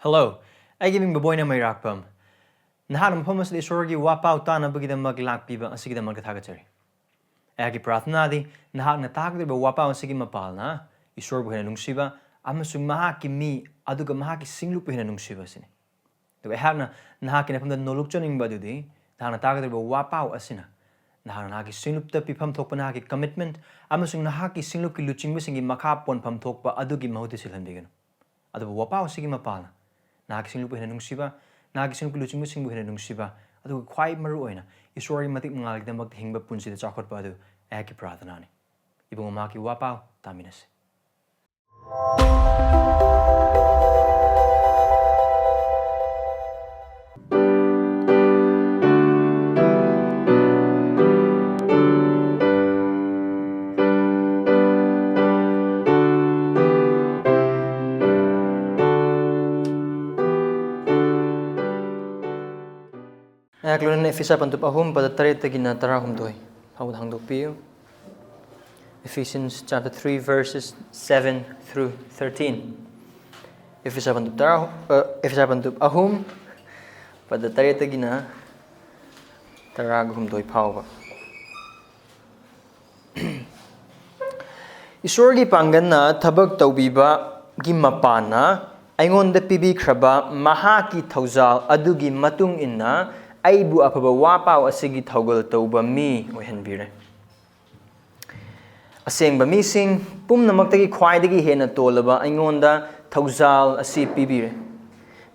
Hello, I giving baboy na may rakpam. Nahanam pamas di sorgi wapaw ta na bagida maglakpiba ang sige magkatagachari. Agi prathna di nahak na takdir ba wapaw ang sige mapalna isor buhay na nungsiba amasung mahakki mi aduga mahakki Singlupki na nungsiba sini. Diba hak na nahakki na pamda nolukchoning ba dudi nahak na takdir ba wapaw asina. Nahak na nahakki Singlupta pipam thokpa nahakki commitment amasung nahakki Singlupki luching bisingi makapon pam thokpa adugi mahuti silhandigan. Adu ba wapaw sige mapalna. Nahakki Singlupki na nungsiba nahakki Singlupki luching bisingi buhay na nungsiba aduga kwai maru oina Esorna matik-mangal kita maghingba punsi da chakot pa adu ayaki prathana ni. Ibang Mahakki wapaw taminas. Ayaklunan Ephesians pantupahum pada tarit tagina tarahum doy. Phongdokpire. Ephesians chapter 3 verses 7 through 13. Ephesians pantupahum pada tarit tagina tarahum doy pauba. Isorgi panggan na tabag tawbiba gimapana aingonda pibikraba Mahakki thougal adugi matung inna aibu apaba wapaw asigi thougal tauba mi oihanbire. Asengba mising pumnamakdagi khwaidagi hena tolaba aingonda thougal asi pibire.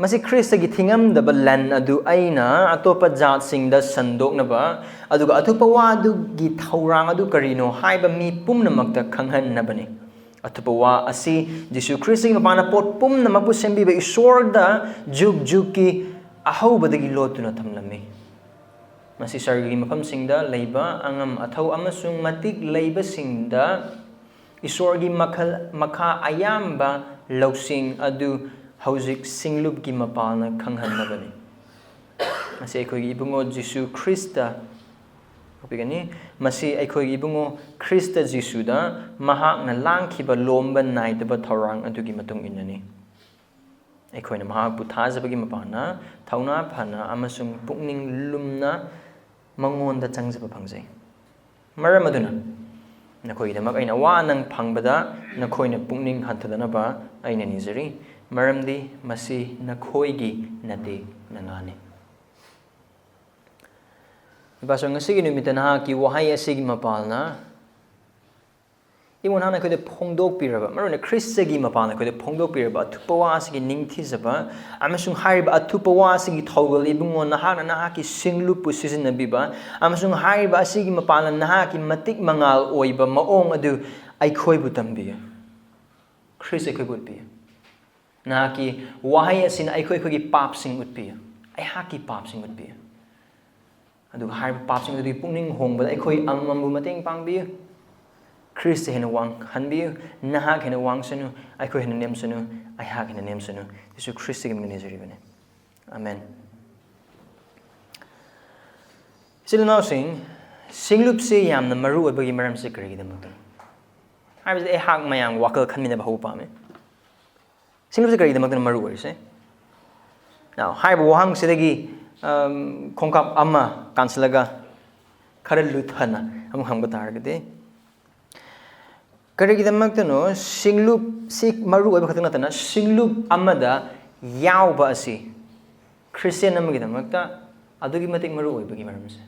Masi Kristagi thingamdaba lan adu aina atopa jatsingda phongdoknaba aduga athuppa-wa adugi thaurang adu karino haiba mi pumnamakta khanghanabani. Athuppa-wa asi Jesu Kristagi mapana pot pumnamapu sembiba Esorna jug-jugki ahawbadagi lotuna thamlami. Masi sargi mafamsingda leiba angam athaw amasung matik leibasingda Esorgi makha ayamba lausing adu hauzik Singlupki mapalna khanghanabani. Masi aikhoigi ibungo Jesu Krista kopigani masi aikhoigi ibungo Krista Jesuda mahakna langkhiba lomba naidaba thaurang adugi matung inani. Aikhoina mahakpu thajabagi mapana thauna phana amasung pukning lumna mangonda changjaba phangjai. Maram aduna nakhoidamak aina wanang phangbada nakhoina pukning hantadanaba aina nizari maramdi masi nakhoigi nate nangani. Ibasong ngasigi numita nahakki wahai asigi mapalna Iwan hana koide phongdokpire ba maruna Kristagi mapana koide phongdokpire ba athuppa-wa asigi ningthizaba amasung hariba athuppa-wa asigi thougal ibungo nahakna nahakki Singluppu sisinabiba amasung hariba asigi mapana nahakki matik-mangal oiba maong adu aikhoibu tambiya. Krist aikhoibu utpiya. Nahakki wahai asina aikhoigi papsing utpiya. Aihakki papsing utpiya. Adu hariba papsing adu pungning hongbada aikoi amambu mateng pangbiya. Krista hena wang hanbiyu, nahak hena wang sanu, aikho hena nem sanu, aihak hena nem sanu. Jesu Krista gim ganizari bane. Amen. Sila now sing, Singlup se yam na maru abagi maram se karigi damutan. Habis aihak mayang wakal kanmina bahu pame. Singlup se karigi damutan maru wari se. Now, haibu wahang sedagi kongkap amma kansalaga karal luthana amung hang bataragade. Karigidamakta Singlup sik maru ay bakatang natana Singlup amada yawba asi Christian amagidamakta adugi matik maru ay bagi maramse.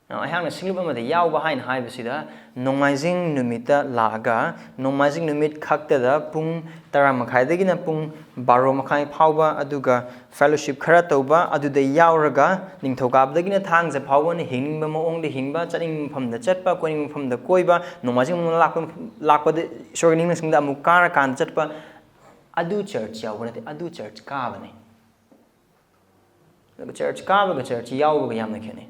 Now I hang Singlup amada yawba hain haibasida nongmaising numita laga nongmaising numit khaktada pung 10:30 na pung 12:30 phawba aduga fellowship khara tauba aduda yawraga ningthokabdagi na thangja phawba ni hingba maongde hingba chaning mafamda chatpa koning mafamda koiba nongmaising lakpa de sorganing singda amu kara kan chatpa adu church yawba nate adu church kaaba ni church kaaba ga church yawba ga yamna khene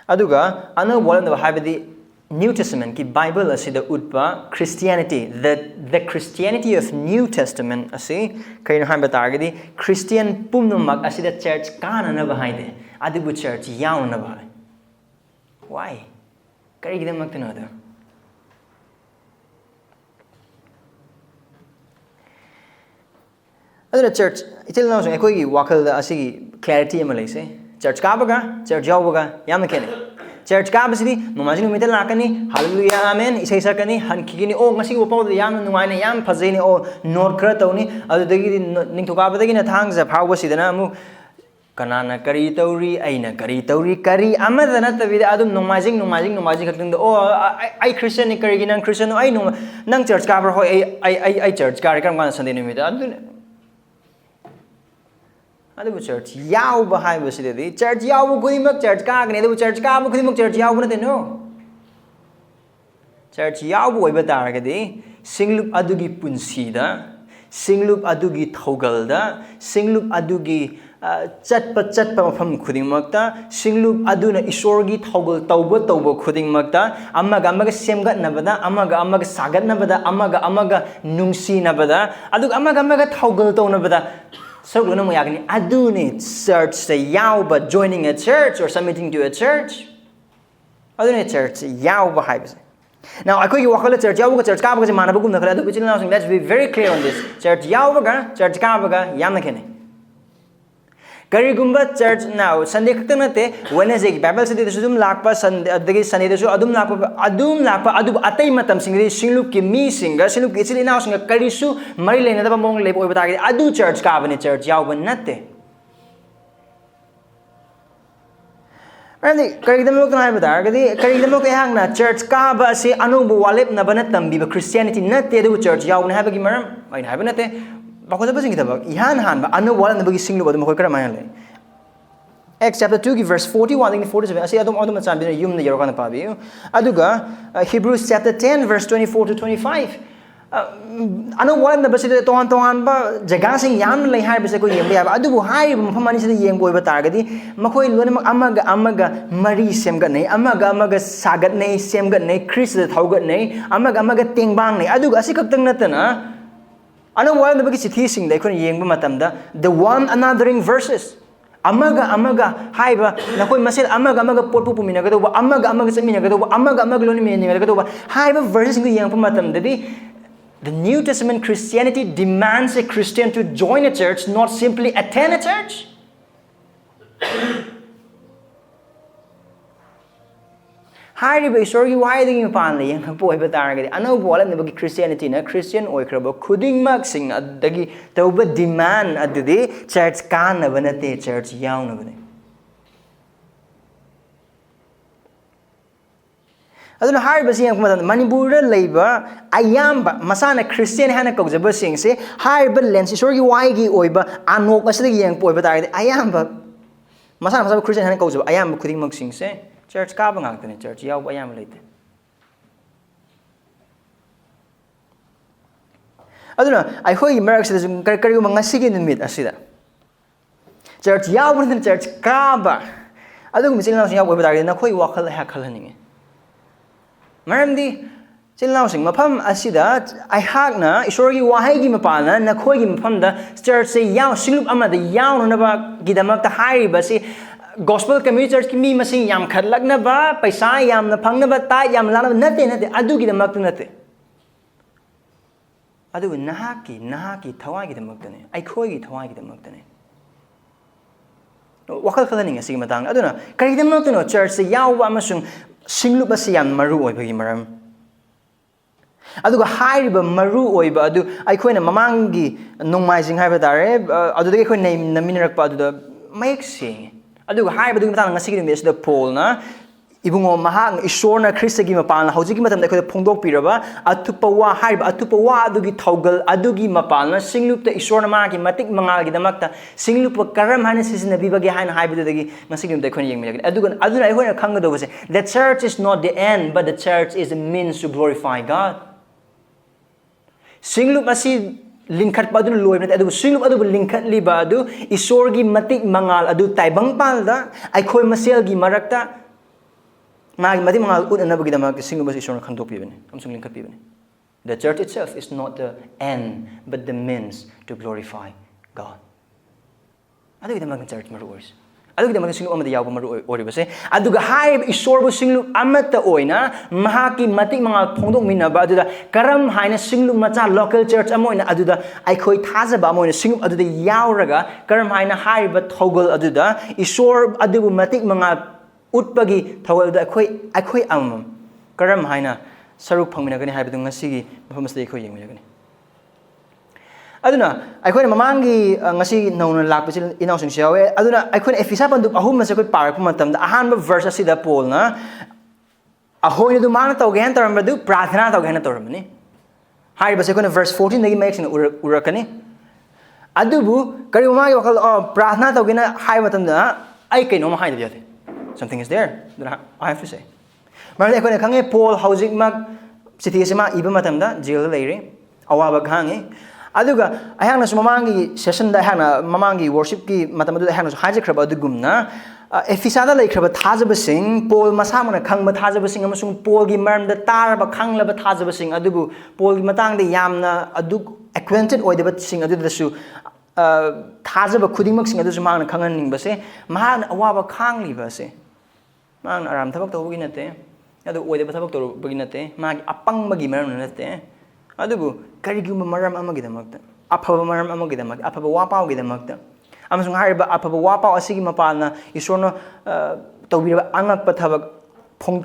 aduga ana walanda habadi New Testament ki Bible asida utpa Christianity the Christianity of New Testament asi kaino han batagadi Christian pumnamak asida church kana na bahaide adibu church yauna ba why kari gidamak tanada aduna church itil na sing ekoi gi wakal da asi clarity ama leise church ka baga church yawaga yamna kene church ka basidi nomajin umita lakani hallelujah amen isai sakani hankigini o ngasi go paw yam nuaina yam phajeni o nor kra tawni adudagi ningthoka badagi na thangja phawba sidana amu kanana kari tauri aina kari tauri kari amadana tabida adum nomajing khakting o ai Christian ni kari ginan Christian ai nang church ka bar hoi ai church ka kam kan sunday nimita adu adu church yaw ba hai ba sidedi church yaw bu kudimak church ka gane adu church ka bu kudimak church yaw na no church yaw bu oi ba taragadi singlup adugi punsida singlup adugi thougal da singlup adugi chatpa mafam khudingmakta singlup aduna isorgi thougal tauba khudingmakta amaga semgat nabada amaga sagat nabada amaga nungsi nabada adu amaga thougal taunabada so no mo yagni adune church say yauba joining a church or submitting to a church adune church yauba haibse now akoi wakala church yauba church ka ba manaba gum na khala adu bichil now let's be very clear on this church yauba ga church ka ba ga yamna kene Karigumba church now Sunday kaktanate Wednesday Bible study the sudum lakpa Sunday Sunday the adum lakpa adu atay matam singri Singlupki mi singa Singlupki ichili now singa karisu mari lena da mong lebo ibata adu church ka bane church yawban natte Rani karigdam lok na ibata gadi karigdam lok ehang na church ka ba si anubu walip na bana tambi ba Christianity natte adu church yawban habagi maram ai na habanate Bakota basing kita bak ihan han ba anu wala na bagi singlu ba mo kara mayan le Acts chapter 2 verse 41 and 47 asi adum macam bina yum na yaro kana pabi aduga Hebrews chapter 10 verse 24 to 25 anu wala na basile tongan ba jaga sing yam lai hai bise ko yem ya adu bu hai mafam ani se yem boi ba targadi makoi lone amaga mari sem ga nei amaga sagat nei sem ga nei Chris da thaugat nei amaga tengbang nei aduga asi kaktang natana Ano wala na bagi sithi sing dai kon yengba matamda the one anothering verses amaga haiba na koi masil amaga potpu pumina ga do amaga chamina ga do amaga loni me ni ga do haiba verses ngi yengba matamda di the New Testament Christianity demands a Christian to join a church not simply attend a church Hariba isorgi waiding pan le yang poi ba taragadi ano bola na bagi Christianity na Christian oikrabo khuding mak sing adagi tauba demand adudi church kan na banate church yaw na bane aduna hariba sing madan Manipur leiba ayamba masana Christian hana kaujaba sing se hariba lens isorgi waigi oiba anok asigi yang poi ba taragadi ayamba masana Christian hana kaujaba ayamba khuding mak sing se Church ka ba ngakta ni church yaw ba yam leite aduna ai hoi merk se kari mga sige nimit asida church yaw ba ni church ka ba adu mi silnaw sing yaw ba dagi na khoi wakal ha khalani maram di silnaw sing mapam asida ai hak na isorgi wahai gi mapalna na khoi gi mapam da church se yaw silup ama da yaw na ba gidamak ta hai ba si Gospel Community Church ki mi masing yam khatlak na ba paisa yam na phang na ba ta yam la na nate adu gi damak nate adu nahaki thawai gi damak ne ai khoi gi thawai gi damak ne wakal khalani ngi sig matang aduna kari damak no church se yaw ba amasung singlu ba se yam maru oi bagi maram aduga hairiba maru oi ba adu ai khoina mamangi nongmaising haiba dare adu de khoi nei naminarak pa adu da mayek sing aduga haiba du matang ngasi gi mes da Paul na ibungo mahang Esorna Christagi mapalna hojigi matam da khoi phongdokpire ba athuppa-wa haiba athuppa-wa adugi thougal adugi mapalna singlupta Esorna ma gi matik-mangal gi damakta singluppa karam hana sisina bibagi hana haiba dagi ngasi gi da khoi yeng mi aduna ai hoina khanga do base the church is not the end but the church is a means to glorify God singlup asi lingkhat pa adu loi na adu singlup adu lingkhat li ba adu isorgi matik-mangal adu taibang palda ai khoi masel gi marakta magi matik-mangal ut na bagi dama singlup asi Esorna khandok pi bane amsung lingkhat pi bane the church itself is not the end but the means to glorify God adu gi dama church maru ꯑꯗꯨꯒꯤꯗꯃꯛꯇ ꯁꯤꯡꯂꯨꯞ ꯑꯃꯗ ꯌꯥꯎꯕ ꯃꯔꯨ ꯑꯣꯏꯔꯤꯕꯁꯦ ꯑꯗꯨꯒ ꯍꯥꯏꯔꯤꯕ ꯏꯁꯣꯔꯕꯨ ꯁꯤꯡꯂꯨꯞ ꯑꯃꯠꯇ ꯑꯣꯏꯅ ꯃꯍꯥꯛꯀꯤ ꯃꯇꯤꯛ ꯃꯉꯥꯜ ꯐꯣꯡꯗꯣꯛꯃꯤꯟꯅꯕ ꯑꯗꯨꯗ ꯀꯔꯝ ꯍꯥꯏꯅ ꯁꯤꯡꯂꯨꯞ ꯃꯆꯥ ꯂꯣꯀꯦꯜ ꯆꯔꯆ ꯑꯃ ꯑꯣꯏꯅ ꯑꯗꯨꯗ ꯑꯩꯈꯣꯏ ꯊꯥꯖꯕ ꯑꯃ ꯑꯣꯏꯅ ꯁꯤꯡꯂꯨꯞ ꯑꯗꯨꯗ ꯌꯥꯎꯔꯒ ꯀꯔꯝ ꯍꯥꯏꯅ ꯍꯥꯏꯔꯤꯕ ꯊꯧꯒꯜ ꯑꯗꯨꯗ ꯏꯁꯣꯔ ꯑꯗꯨꯕꯨ ꯃꯇꯤꯛ ꯃꯉꯥꯜ ꯎꯠꯄꯒꯤ ꯊꯧꯒꯜꯗ ꯑꯩꯈꯣꯏ ꯑꯃꯃꯝ ꯀꯔꯝ ꯍꯥꯏꯅ ꯁꯔꯨꯛ ꯐꯪꯃꯤꯟꯅꯒꯅꯤ ꯍꯥꯏꯕꯗꯨ ꯉꯁꯤꯒꯤ ꯃꯐꯝ ꯑꯁꯤꯗ ꯑꯩꯈꯣꯏ ꯌꯦꯡꯃꯤꯟꯅꯒꯅꯤ ꯑꯗꯨꯅ ꯑꯩꯈꯣꯏꯅ ꯃꯃꯥꯡꯒꯤ ꯉꯁꯤ ꯅꯧꯅ ꯂꯥꯛꯄꯁꯤ ꯏꯅꯥꯎꯁꯤꯡꯁꯨ ꯌꯥꯎꯋꯦ ꯑꯗꯨꯅ ꯑꯩꯈꯣꯏꯅ ꯑꯦꯐꯤꯁꯥ ꯄꯟꯗꯨꯞ 3 ꯑꯁꯤ ꯑꯩꯈꯣꯏ ꯄꯥꯔꯛꯄ ꯃꯇꯝꯗ ꯑꯍꯥꯟꯕ ꯚꯔꯁ ꯑꯁꯤꯗ ꯄꯣꯜꯅ ꯑꯩꯈꯣꯏꯅ ꯃꯥꯅ ꯇꯧꯒꯦ ꯍꯥꯏꯅ ꯇꯧꯔꯝꯕꯗꯨ ꯄ꯭ꯔꯥꯊꯅꯥ ꯇꯧꯒꯦ ꯍꯥꯏꯅ ꯇꯧꯔꯝꯕꯅꯤ ꯍꯥꯏꯔꯤꯕꯁꯦ ꯑꯩꯈꯣꯏꯅ ꯚꯔꯁ 14 ꯗꯒꯤ ꯃꯌꯦꯛ ꯁꯦꯡꯅ ꯎꯔꯛꯀꯅꯤ ꯑꯗꯨꯕꯨ ꯀꯔꯤꯒꯨꯝꯕ ꯃꯥꯒꯤ ꯋꯥꯈꯜ ꯄ꯭ꯔꯥꯊꯅꯥ ꯇꯧꯒꯦꯅ ꯍꯥꯏꯕ ꯃꯇꯝꯗ ꯑꯩ ꯀꯩꯅꯣꯝꯃ ꯍꯥꯏꯗꯕ ꯌꯥꯗꯦ something is there that I have to say ꯃꯔꯝꯗꯤ ꯑꯩꯈꯣꯏꯅ ꯈꯪꯉꯦ ꯄꯣꯜ ꯍꯧꯖꯤꯛꯃꯛ ꯆꯤꯊꯤ ꯑꯁꯤ ꯃꯥ ꯏꯕ ꯃꯇꯝꯗ ꯖꯦꯜꯗ ꯂꯩꯔꯤ ꯑꯋꯥꯕ ꯈꯥꯡꯉꯤ ꯑꯗꯨꯒ ꯑꯩꯍꯥꯛꯅꯁꯨ ꯃꯃꯥꯡꯒꯤ ꯁꯦꯁꯟꯗ ꯑꯩꯍꯥꯛꯅ ꯃꯃꯥꯡꯒꯤ ꯋꯔshipꯀꯤ ꯃꯇꯝ ꯑꯗꯨꯗ ꯑꯩꯍꯥꯛꯅꯁꯨ ꯍꯥꯏꯖꯈ꯭ꯔꯕ ꯑꯗꯨꯒꯨꯝꯅ ꯑꯦꯐꯤꯁꯥꯗ ꯂꯩꯈ꯭ꯔꯕ ꯊꯥꯖꯕꯁꯤꯡ ꯄꯣꯜ ꯃꯁꯥꯃꯛꯅ ꯈꯪꯕ ꯊꯥꯖꯕꯁꯤꯡ ꯑꯃꯁꯨꯡ ꯄꯣꯜꯒꯤ ꯃꯔꯝꯗ ꯇꯥꯔꯕ ꯈꯪꯂꯕ ꯊꯥꯖꯕꯁꯤꯡ ꯑꯗꯨꯕꯨ ꯄꯣꯜꯒꯤ ꯃꯇꯥꯡꯗ ꯌꯥꯝꯅ ꯑꯦꯀ꯭ꯋꯦꯟꯇꯦꯗ ꯑꯣꯏꯗꯕꯁꯤꯡ ꯑꯗꯨꯗꯁꯨ ꯊꯥꯖꯕ ꯈꯨꯗꯤꯡꯃꯛꯁꯤꯡ ꯑꯗꯨꯁꯨ ꯃꯍꯥꯛꯅ ꯈꯪꯍꯟꯅꯤꯡꯕꯁꯦ ꯃꯍꯥꯛꯅ ꯑꯋꯥꯕ ꯈꯥꯡꯂꯤꯕ ꯑꯁꯦ ꯃꯍꯥꯛꯅ ꯑꯔꯥꯝ ꯊꯕꯛ ꯇꯧꯕꯒꯤ ꯅꯠꯇꯦ ꯑꯗꯨ ꯑꯣꯏꯗꯕ ꯊꯕꯛ ꯇꯧꯕꯒꯤ ꯅꯠꯇꯦ ꯃꯥꯒꯤ ꯑꯄꯪꯕꯒꯤ ꯃꯔꯝꯅ ꯅꯠꯇꯦ ꯑꯗꯨꯕꯨ ꯀꯔꯤꯒꯨꯝꯕ ꯃꯔꯝ ꯑꯃꯒꯤꯗꯃꯛꯇ ꯑꯐꯕ ꯃꯔꯝ ꯑꯃꯒꯤꯗꯃꯛꯇ ꯑꯐꯕ ꯋꯥꯄꯥꯎꯒꯤꯗꯃꯛꯇ ꯑꯃꯁꯨꯡ ꯍꯥꯏꯔꯤꯕ ꯑꯐꯕ ꯋꯥꯄꯥꯎ ꯑꯁꯤꯒꯤ ꯃꯄꯥꯟꯅ ꯏꯁꯣꯔꯅ ꯇꯧꯕꯤꯔꯕ ꯑꯉꯛꯄ ꯊꯕꯛ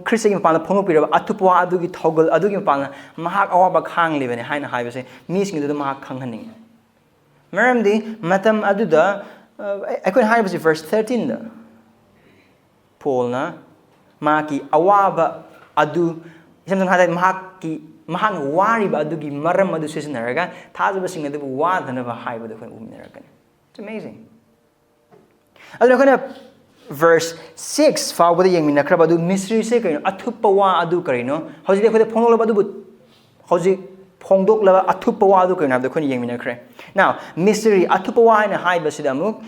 ꯈ꯭ꯔꯤꯁꯇꯒꯤ ꯃꯄꯥꯟꯗ ꯐꯣꯡꯗꯣꯛꯄꯤꯔꯕ ꯑꯊꯨꯞꯄ ꯋꯥ ꯑꯗꯨꯒꯤ ꯊꯧꯒꯜ ꯑꯗꯨꯒꯤ ꯃꯄꯥꯟꯅ ꯃꯍꯥꯛ ꯑꯋꯥꯕ ꯈꯥꯡꯂꯤꯕꯅꯤ ꯍꯥꯏꯅ ꯍꯥꯏꯕꯁꯦ ꯃꯤꯁꯤꯡꯗꯨꯗ ꯃꯍꯥꯛ ꯈꯪꯍꯟꯅꯤꯡꯉꯤ ꯃꯔꯝꯗꯤ ꯃꯇꯝ ꯑꯗꯨꯗ ꯑꯩꯈꯣꯏꯅ ꯍꯥꯏꯔꯤꯕꯁꯤ ꯚꯔꯁ 13ꯗ ꯄꯣꯜꯅ ꯃꯍꯥꯛꯀꯤ ꯑꯋꯥꯕ ꯑꯗꯨ ꯏꯁꯝ ꯁꯝꯅ ꯍꯥꯏꯔꯕꯗ ꯃꯍꯥꯛꯅ ꯋꯥꯔꯤꯕ ꯑꯗꯨꯒꯤ ꯃꯔꯝ ꯑꯗꯨ ꯁꯤꯖꯤꯟꯅꯔꯒ ꯊꯥꯖꯕꯁꯤꯡ ꯑꯗꯨꯕꯨ ꯋꯥꯗꯅꯕ ꯍꯥꯏꯕꯗꯨ ꯑꯩꯈꯣꯏꯅ ꯎꯃꯤꯟꯅꯔꯛꯀꯅꯤ It's amazing. ꯑꯗꯨꯅ ꯑꯩꯈꯣꯏꯅ ꯚꯔꯁ 6 ꯐꯥꯎꯕꯗ ꯌꯦꯡꯃꯤꯟꯅꯈ꯭ꯔꯕ ꯑꯗꯨ ꯃꯤꯁꯇ꯭ꯔꯤꯁꯦ ꯀꯔꯤꯅꯣ ꯑꯊꯨꯞꯄ ꯋꯥ ꯑꯗꯨ ꯀꯔꯤꯅꯣ ꯍꯧꯖꯤꯛꯇꯤ ꯑꯩꯈꯣꯏꯗ ꯐꯣꯡꯗꯣꯛꯂꯕ ꯑꯗꯨꯕꯨ ꯍꯧꯖꯤꯛ ꯐꯣꯡꯗꯣꯛꯂꯕ ꯑꯊꯨꯞꯄ ꯋꯥ ꯑꯗꯨ ꯀꯔꯤꯅꯣ ꯍꯥꯏꯕꯗꯣ ꯑꯩꯈꯣꯏꯅ ꯌꯦꯡꯃꯤꯟꯅꯈ꯭ꯔꯦ Now ꯃꯤꯁꯇ꯭ꯔꯤ ꯑꯊꯨꯞꯄ ꯋꯥ ꯍꯥꯏꯅ ꯍꯥꯏꯕꯁꯤꯗ ꯑꯃꯨꯛ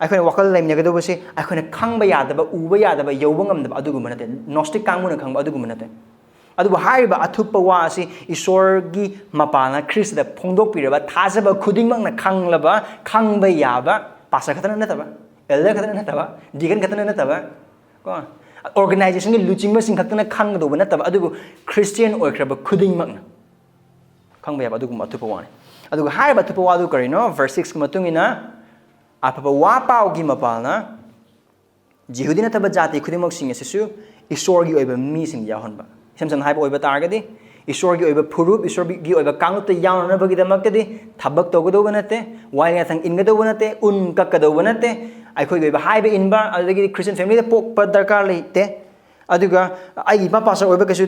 ꯑꯩꯈꯣꯏꯅ ꯋꯥꯈꯜ ꯂꯩꯃꯤꯟꯅꯒꯗꯧꯕꯁꯤ ꯑꯩꯈꯣꯏꯅ ꯈꯪꯕ ꯌꯥꯗꯕ ꯎꯕ ꯌꯥꯗꯕ ꯌꯧꯕ ꯉꯝꯗꯕ ꯑꯗꯨꯒꯨꯝꯕ ꯅꯠꯇꯦ ꯅꯣꯁꯇꯤꯛ ꯀꯥꯡꯕꯨꯅ ꯈꯪꯕ ꯑꯗꯨꯒꯨꯝꯕ ꯅꯠꯇꯦ ꯑꯗꯨꯕꯨ ꯍꯥꯏꯔꯤꯕ ꯑꯊꯨꯞꯄ ꯋꯥ ꯑꯁꯤ ꯏꯁꯣꯔꯒꯤ ꯃꯄꯥꯟꯅ ꯈ꯭ꯔꯤꯁꯇꯗ ꯐꯣꯡꯗꯣꯛꯄꯤꯔꯕ ꯊꯥꯖꯕ ꯈꯨꯗꯤꯡꯃꯛꯅ ꯈꯪꯂꯕ ꯈꯪꯕ ꯌꯥꯕ ꯄꯥꯁꯇꯔ ꯈꯛꯇꯅ ꯅꯠꯇꯕ ꯑꯦꯜꯗꯔ ꯈꯛꯇꯅ ꯅꯠꯇꯕ ꯗꯤꯀꯟ ꯈꯛꯇꯅ ꯅꯠꯇꯕ ꯀꯣ ꯑꯣꯔꯒꯅꯥꯏꯖꯦꯁꯟꯒꯤ ꯂꯨꯆꯤꯡꯕꯁꯤꯡ ꯈꯛꯇꯅ ꯈꯪꯒꯗꯧꯕ ꯅꯠꯇꯕ ꯑꯗꯨꯕꯨ ꯈ꯭ꯔꯤꯁꯇꯤꯌꯟ ꯑꯣꯏꯈ꯭ꯔꯕ ꯈꯨꯗꯤꯡꯃꯛꯅ ꯈꯪꯕ ꯌꯥꯕ ꯑꯗꯨꯒꯨꯝꯕ ꯑꯊꯨꯞꯄ ꯋꯥꯅꯤ ꯑꯗꯨꯒ ꯍꯥꯏꯔꯤꯕ ꯑꯊꯨꯞꯄ ꯋꯥꯗꯨ ꯀꯔꯤꯅꯣ ꯚꯔꯁ 6ꯒꯤ ꯃꯇꯨꯡ ꯏꯟꯅ ꯑꯐꯕ ꯋꯥ ꯄꯥꯎꯒꯤ ꯃꯄꯥꯜꯅ ꯖꯤꯍꯨꯗꯤ ꯅꯠꯇꯕ ꯖꯥꯇꯤ ꯈꯨꯗꯤꯡꯃꯛꯁꯤꯡ ꯑꯁꯤꯁꯨ ꯏꯁꯣꯔꯒꯤ ꯑꯣꯏꯕ ꯃꯤꯁꯤꯡ ꯌꯥꯎꯍꯟꯕ ꯏꯁꯝ ꯁꯝꯅ ꯍꯥꯏꯕ ꯑꯣꯏꯕ ꯇꯥꯔꯒꯗꯤ ꯏꯁꯣꯔꯒꯤ ꯑꯣꯏꯕ ꯐꯨꯔꯨꯞ ꯏꯁꯣꯔꯒꯤ ꯑꯣꯏꯕ ꯀꯥꯡꯂꯨꯞꯇ ꯌꯥꯎꯅꯅꯕꯒꯤꯗꯃꯛꯇꯗꯤ ꯊꯕꯛ ꯇꯧꯒꯗꯧꯕ ꯅꯠꯇꯦ ꯋꯥꯏ ꯉꯥꯊꯪ ꯏꯟꯒꯗꯧꯕ ꯅꯠꯇꯦ ꯎꯟ ꯀꯛꯀꯗꯧꯕ ꯅꯠꯇꯦ ꯑꯩꯈꯣꯏꯒꯤ ꯑꯣꯏꯕ ꯍꯥꯏꯕ ꯏꯟꯕ ꯑꯗꯨꯗꯒꯤꯗꯤ ꯈ꯭ꯔꯤꯁꯇꯤꯌꯟ ꯐꯦꯃꯤꯂꯤꯗ ꯄꯣꯛꯄ ꯗꯔꯀꯥꯔ ꯂꯩꯇꯦ ꯑꯗꯨꯒ ꯑꯩꯒꯤ ꯏꯃꯥ ꯄꯥꯁꯇꯔ ꯑꯣꯏꯕ ꯀꯩꯁꯨ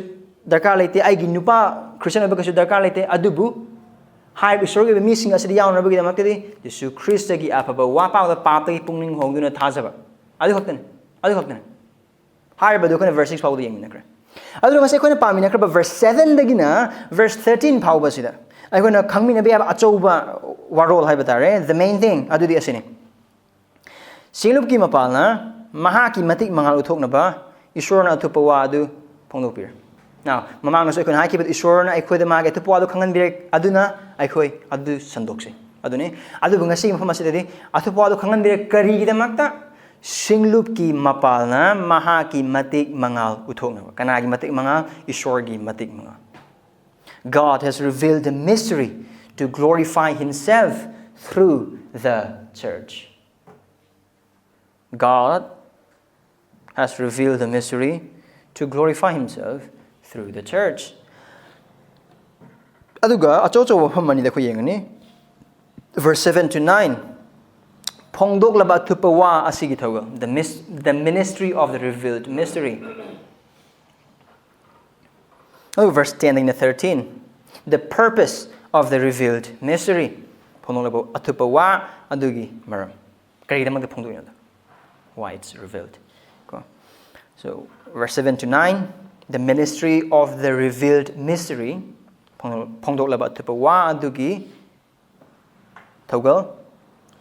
ꯗꯔꯀꯥꯔ ꯂꯩꯇꯦ ꯑꯩꯒꯤ ꯅꯨꯄꯥ ꯈ꯭ꯔꯤꯁꯇꯤꯌꯟ ꯑꯣꯏꯕ ꯀꯩꯁꯨ ꯗꯔꯀꯥꯔ ꯂꯩꯇꯦ ꯑꯗꯨꯕꯨ ꯍꯥꯏꯔꯤꯕ ꯏꯁꯣꯔꯒꯤ ꯑꯣꯏꯕ ꯃꯤꯁꯤꯡ ꯑꯁꯤꯗ ꯌꯥꯎꯅꯕꯒꯤꯗꯃꯛꯇꯗꯤ ꯌꯤꯁꯨ ꯈ꯭ꯔꯤꯁꯇꯒꯤ ꯑꯐꯕ ꯋꯥꯄꯥꯎꯗ ꯄꯥꯞꯇꯒꯤ ꯄꯨꯛꯅꯤꯡ ꯍꯣꯡꯗꯨꯅ ꯊꯥꯖꯕ ꯑꯗꯨꯈꯛꯇꯅꯤ ꯍꯥꯏꯔꯤꯕꯗꯨ ꯑꯩꯈꯣꯏꯅ ꯚꯔꯁ 6 ꯐꯥꯎꯕꯗ ꯌꯦꯡꯃꯤꯟꯅꯈ꯭ꯔꯦ ꯑꯗꯨꯒ ꯉꯁꯤ ꯑꯩꯈꯣꯏꯅ ꯄꯥꯃꯤꯟꯅꯈ꯭ꯔꯕ ꯚꯔꯁ 7ꯗꯒꯤꯅ ꯚꯔꯁ 13 ꯐꯥꯎꯕꯁꯤꯗ ꯑꯩꯈꯣꯏꯅ ꯈꯪꯃꯤꯟꯅꯕ ꯌꯥꯕ ꯑꯆꯧꯕ ꯋꯥꯔꯣꯜ ꯍꯥꯏꯕ ꯇꯥꯔꯦ the main thing ꯑꯗꯨꯗꯤ ꯑꯁꯤꯅꯤ ꯁꯤꯡꯂꯨꯞꯀꯤ ꯃꯄꯥꯜꯅ ꯃꯍꯥꯛꯀꯤ ꯃꯇꯤꯛ ꯃꯉꯥꯜ ꯎꯠꯊꯣꯛꯅꯕ ꯏꯁꯣꯔꯅ ꯑꯊꯨꯞꯄ ꯋꯥ ꯑꯗꯨ ꯐꯣꯡꯗꯣꯛꯄꯤꯔꯦ ꯃꯃꯥꯡꯗꯁꯨ ꯑꯩꯈꯣꯏꯅ ꯍꯥꯏꯈꯤꯕ ꯏꯁꯣꯔꯅ ꯑꯩꯈꯣꯏꯗ ꯃꯥꯒꯤ ꯑꯊꯨꯞꯄ ꯋꯥꯗꯨ ꯈꯪꯍꯟꯕꯤꯔꯦ ꯑꯗꯨꯅ ꯑꯩꯈꯣꯏ ꯑꯗꯨ ꯁꯟꯗꯣꯛꯁꯤ ꯑꯗꯨꯅꯤ ꯑꯗꯨꯕꯨ ꯉꯁꯤꯒꯤ ꯃꯐꯝ ꯑꯁꯤꯗꯗꯤ ꯑꯊꯨꯞꯄ ꯋꯥꯗꯨ ꯈꯪꯍꯟꯕꯤꯔꯦ ꯀꯔꯤꯒꯤꯗꯃꯛꯇ Singlupki mapalna Mahakki matik-mangal utthoknaba. Kanagi matik-mangal? Isorgi matik-mangal. God has revealed the mystery to glorify Himself through the church. God has revealed the mystery to glorify Himself through the church. Aduga achocho wafam manida ko yengani. Verse 7 to 9. Phongdoklaba Athuppa asigi thougal. The ministry of the revealed mystery. Oh, verse 10 and 13. The purpose of the revealed mystery. Phongdoklaba Athuppa adugi maram. Karigidamagda phongdoknaba. Why it's revealed. So, verse 7 to 9. The ministry of the revealed mystery. Phongdoklaba Athuppa adugi thougal.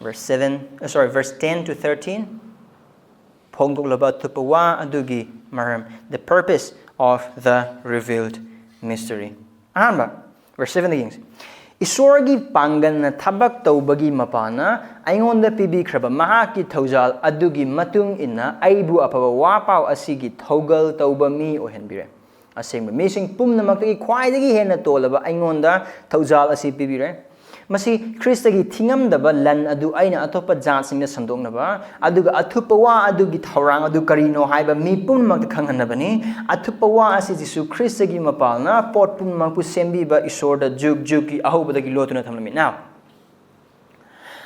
Verse 10 to 13. Phongdoklaba Athuppa adugi maram. The purpose of the revealed mystery. Verse 7 again. Isorgi pangan thabak taubagi mapana aingonda pibikraba mahakki thougal adugi matung inna aibu apaba wapau asigi thougal tauba mi ohenbire asengba mising pumnamakti khwaidagi hena tolaba aingonda thougal asi pibire masi Kristagi thingamdaba lan adu aina atopa jatsingna sandoknaba aduga athuppa-wa adugi thaurang adu karino haiba mi pumnamakti khanghanabani athuppa-wa asi Jisu Kristagi mapalna pot pumnamakpu sembiba Esorda juk juki ahobadagi lotuna thamlami. Now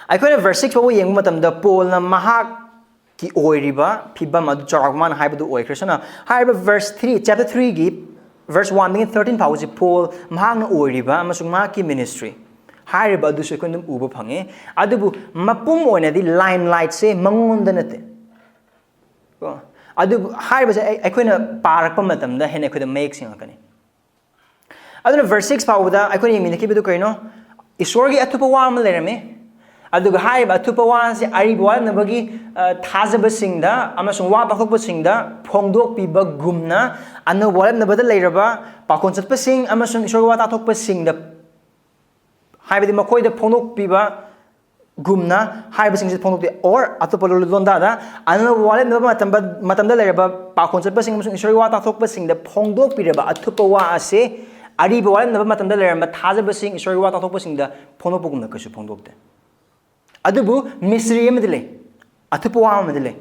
aikoina verse 6 fawo yengbu matamda Paulna Mahakki oiriba phibam adu charakman haibadu oikrasana haiba verse 3 chapter 3 gi verse 1 begin 13 fawo Paul Mahakna oiriba amasung Mahakki ministry Higher Badu Secondum Uba Pange, Adubu Mapum or the limelight say Mangonda Nate. Adu higher I couldn't parapamatum, the hen I couldn't make Sinkani. I don't know, verse 6 Pauda, I couldn't mean the Kibiducano. Isorgi athuppa-wa lerame. Aduga high athuppa-wa, Aribwa, Nabagi, Tazabasingda, Amasung Wapakopasingda, Phongdokpire gumna, and the Wallet Nabada Leraba, Pakonsat Passing, Amasung Isorga the Haibadi Makoi the phongdokpire gumna, Haibasing phongdokpire or athuppa-wa and the wallet matamda leraba pakonsat passing Isorga athuppa the phongdokpire athuppa-wa ase Ariba wallet matamda leraba thazabasing Isorga athuppa the phongdokpugumna kasu phongdokte. Adubu mystery amadile athuppa-wa amadile.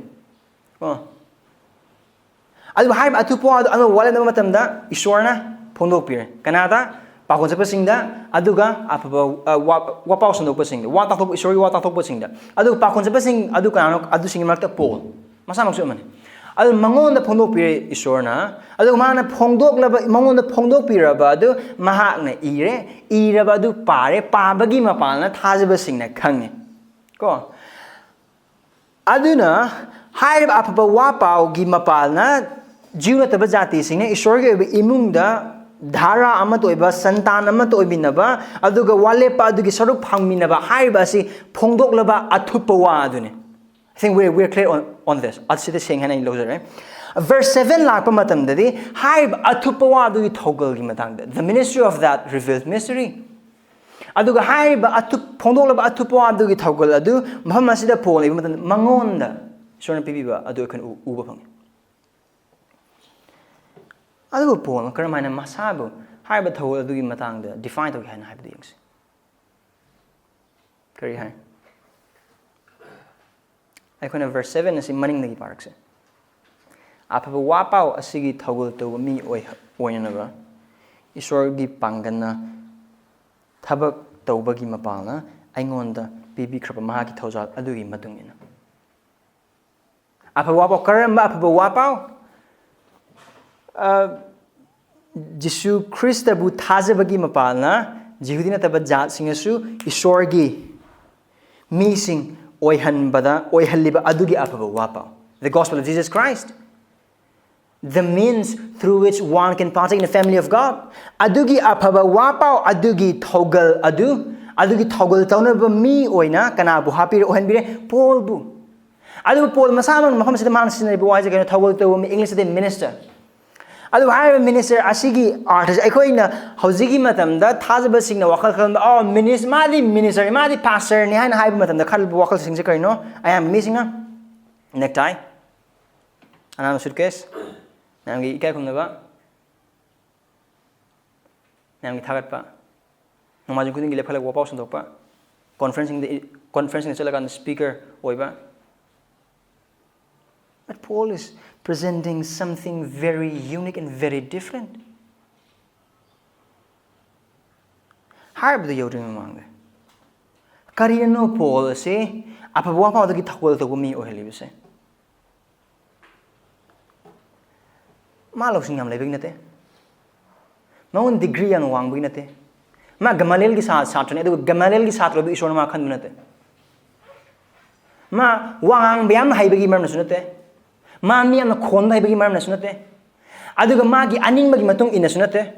Adu haib athuppa-wa and wallet matamda Esorna phongdokpire Kanada Pakonsat passingda aduga wapau sandok passingda watathok Isorgi watathok passingda adu pakonsat passing adu kanok adu singmarta Paul masamang sumani adu mangonda phongdokpire Esorna adu mana phongdoklaba mangonda phongdokpiraba adu mahakna iraba adu pare pabagi mapalna thajabasingna khange ko aduna hairab athuppa-wa pau gi mapalna jiwnataba jati singna Esorgi imungda Dhara amatoiba santan amatoibinaba aduga walepa adugi saruk phangminaba haiba si Phongdoklaba Athuppa-wa adune. I think we're clear on this. I'll see this saying hana loser, right? Verse 7 lakpa matamdadi haib athuppa-wa adugi thougal gi matangda. The ministry of that revealed mystery. Aduga haib Phongdoklaba Athuppa-wa adugi thougal adu maham asida Paul iba matanda mangonda Esorna pibiba adu kan uba phang. Adubu Paul, Karamana Masabu, Hybrid Thougal Adugi Matang, defined to Han Hybridings. Carry high. I can have verse 7 as in Manning the Parks. Apabu Wapau, a sigi Thougal to me oyanava. Esorgi Pangana Tabak Taubagi Mapalna, Aingonda, Bibi Krapa Mahakki Thougal Adugi Matungina. Apawapo Karamba, Apabu Wapau. Jisu Krista bu thazabagi mapalna jihudina taba jat singasu Esorgi mising oihanbada oihalliba adugi aphaba-wa pau. The gospel of Jesus Christ, the means through which one can partake in the family of God. Adugi aphaba-wa pau adugi thougal adugi thougal taunaba mi oina kanabu hapir ohanbire Paul bu. Adu Paul masamang maham sida man sinari bu waisa kana thougal tawu English de minister. Adu higher minister asigi artist aikoina hojigi matamda thazabasingna wakal khalda oh minister madi pastor ni haina haiba matamda khalbu wakal singse kaino I am missing a necktie anam suitcase namgi ikai khumnaba namgi thagatpa nomaju kuding gile phalak wapau sandokpa conferencing chalagan speaker oiba. But Paul is presenting something very unique and very different. Harb the Yodim among Karino Paul say, Apawapa the Gitawal to me or Helibuse. Malosingam living nate. No degree and one winate. Ma Gamalil Gisat Saturn, Gamalil Gisatro be Esorna Kandunate. Ma Wang Biam Haibagi Mernasunate. Mami ang nakonda ibagi maram na sunate. Aduga magi aning magi matong ina sunate.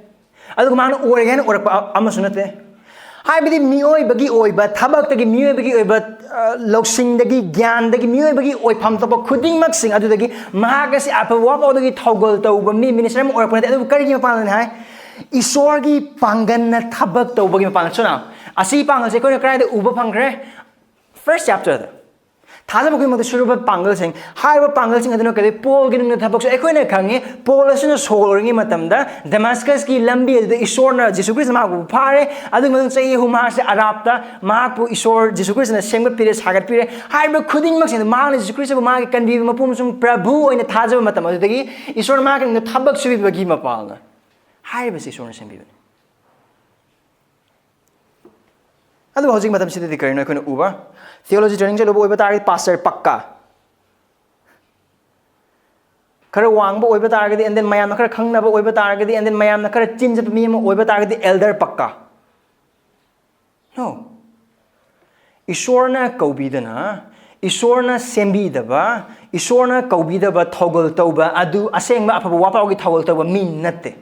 Aduga mana oregan orpa ama sunate. Hai bidi mioi bagi oi ba thabak tagi mioi bagi oi ba loksing dagi gyan dagi mioi bagi oi pham topa khuding mak sing adu dagi mahagasi aphaba-wa dagi thougal tauba mi minister mo orpa adu kari gi mapalan hai Isorgi pangan thabak to bagi mapang chuna. Asi pangal se ko na krai de uba pangre. First chapter. Thaza bagi mag shuru ba pangal sing. Hai ba pangal sing adno kale Paul gin na thabak so ekoi na khangi Paul asuna soringi matamda Damascus ki lambi de Esorna Jesus Christ ma gu phare adu mang chai huma se arabta Mahakku Esor Jesus Christ na semgat pire sagat pire hai ba khuding mak sing ma Jesus Christ ba ma ki kanbi mapum sung prabhu oina thaza ba matam adu dagi Esor ma kan thabak subi bagi mapalna hai ba se Esorna sembi adu hojing matam sidhi karina ko na uba theology training je lobo oiba pastor pakka khara wang ba oiba targadi and then mayam na khara khangna ba oiba targadi and then mayam na khara chin jap mi ma oiba targadi elder pakka no Esorna kaubidana Esorna sembidaba Esorna kaubidaba thougal tauba adu asengba afaba wapa gi thougal tauba min natte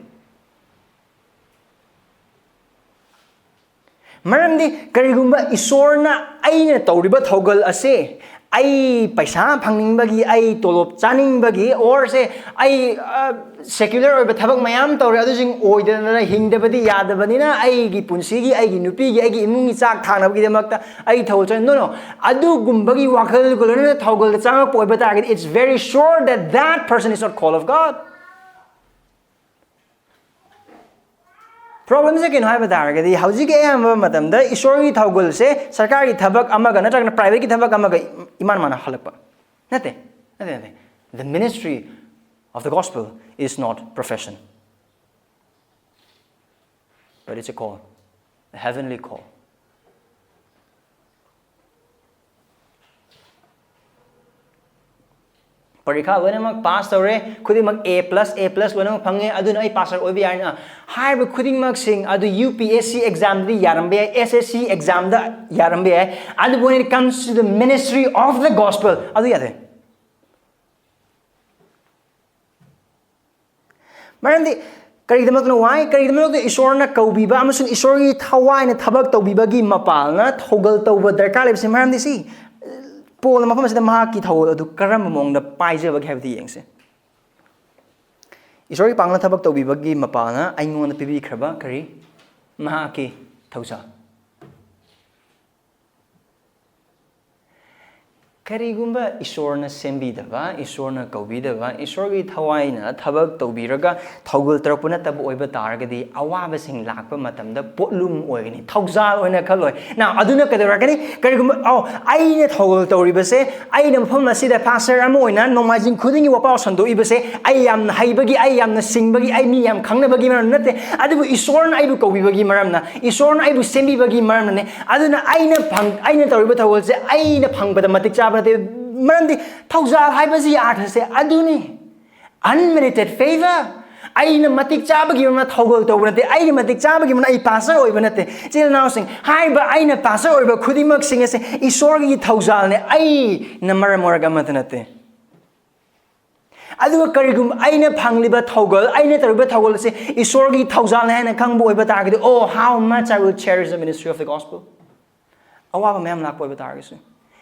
Maramdi karigumba Esorna aina tawriba thougal ase ai paisa phangingbagi ai tolop chaningbagi or se ai secular oiba thabak mayam tawre adu jing oidana hingdabadi yadabanina ai gi punsigi ai gi nupi gi ai gi imungi chak thanabagi demakta ai thougal chan no adu gumbagi wakhal golona thougal changak poiba target it's very sure that that person is not call of God. Problem is again hai bata ga di hauji ge am matam da Esor gi thougal se sarkar gi thabak amaga natragna private gi thabak amaga iman mana halakpa nate the ministry of the gospel is not profession but it's a call, a heavenly call. Parikha loinamak pass tawre khudimag A+ loinamak phange aduna ai passer oibi yarna haiba khudimag sing adu UPSC exam di yarambe SSC exam da yarambe adu when it comes to the ministry of the gospel adu yade marandi karidamak no why karidamak the Esorna kaubiba amasung Esorgi thawai na thabak tawbibagi mapalna thougal tawba darkar lebse marandi si Paul mafam asida Mahakki thougal adu karam mongda paijabagi habdi yengse Esorgi pangla thabak tawbibagi mapalna aingon pibi khraba kari Mahakki thausa karigumba Esorna sembidaba Esorna kaubidaba Esorgi thawaina thabak tawbiraga thougal tarakpuna tab oiba targadi awaba sing lakpa matamda potlum oigani thaujal oina khaloi now aduna kadaragani karigumba aina thougal tawribase aina mafam asida pastor ama oina nomajing khudingi wapa sando ibase ai yam haibagi ai yam na singbagi ai mi yam khangnabagi maram nate adubu Esorna aibu kaubibagi maramna Esorna aibu sembibagi maramna ne aduna aina tawriba thougal se aina phangbada matik chaba Marandi thougal haibasi arthase aduni unmerited favor aina matik chabagi ma thougal tawbnate aina matik chabagi ma ai pastor oibanate chil now sing haiba aina pastor oiba khudimak sing ase Esorgi thougal ne ai na maramorga matanate aduga karigum aina phangliba thougal aina taruba thougal se Esorgi thougal ne na khangbo oiba targadi oh how much I will cherish the ministry of the gospel awa ma'am lakpo oiba targasi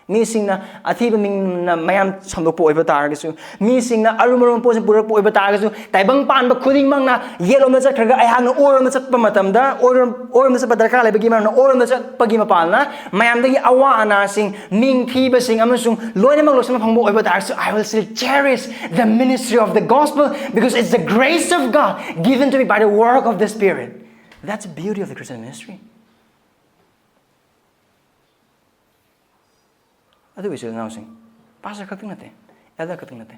Missing athiba ming mayam samdokpo oiba targasu missing na arumarum po purakpo oiba targasu taibang pan ba khuding mang na yellow na chakraga ai hang oram na chatpa matamda oram na sa darkar lebagi mang na oram na chatpagi mapalna mayam dagi awa ana sing ming thiba sing amasung loina mang losama phangbo oiba targasu I will still cherish the ministry of the gospel because it's the grace of God given to me by the work of the Spirit. That's the beauty of the Christian ministry. Adu is announcing. Pastor kating nate. Elder kating nate.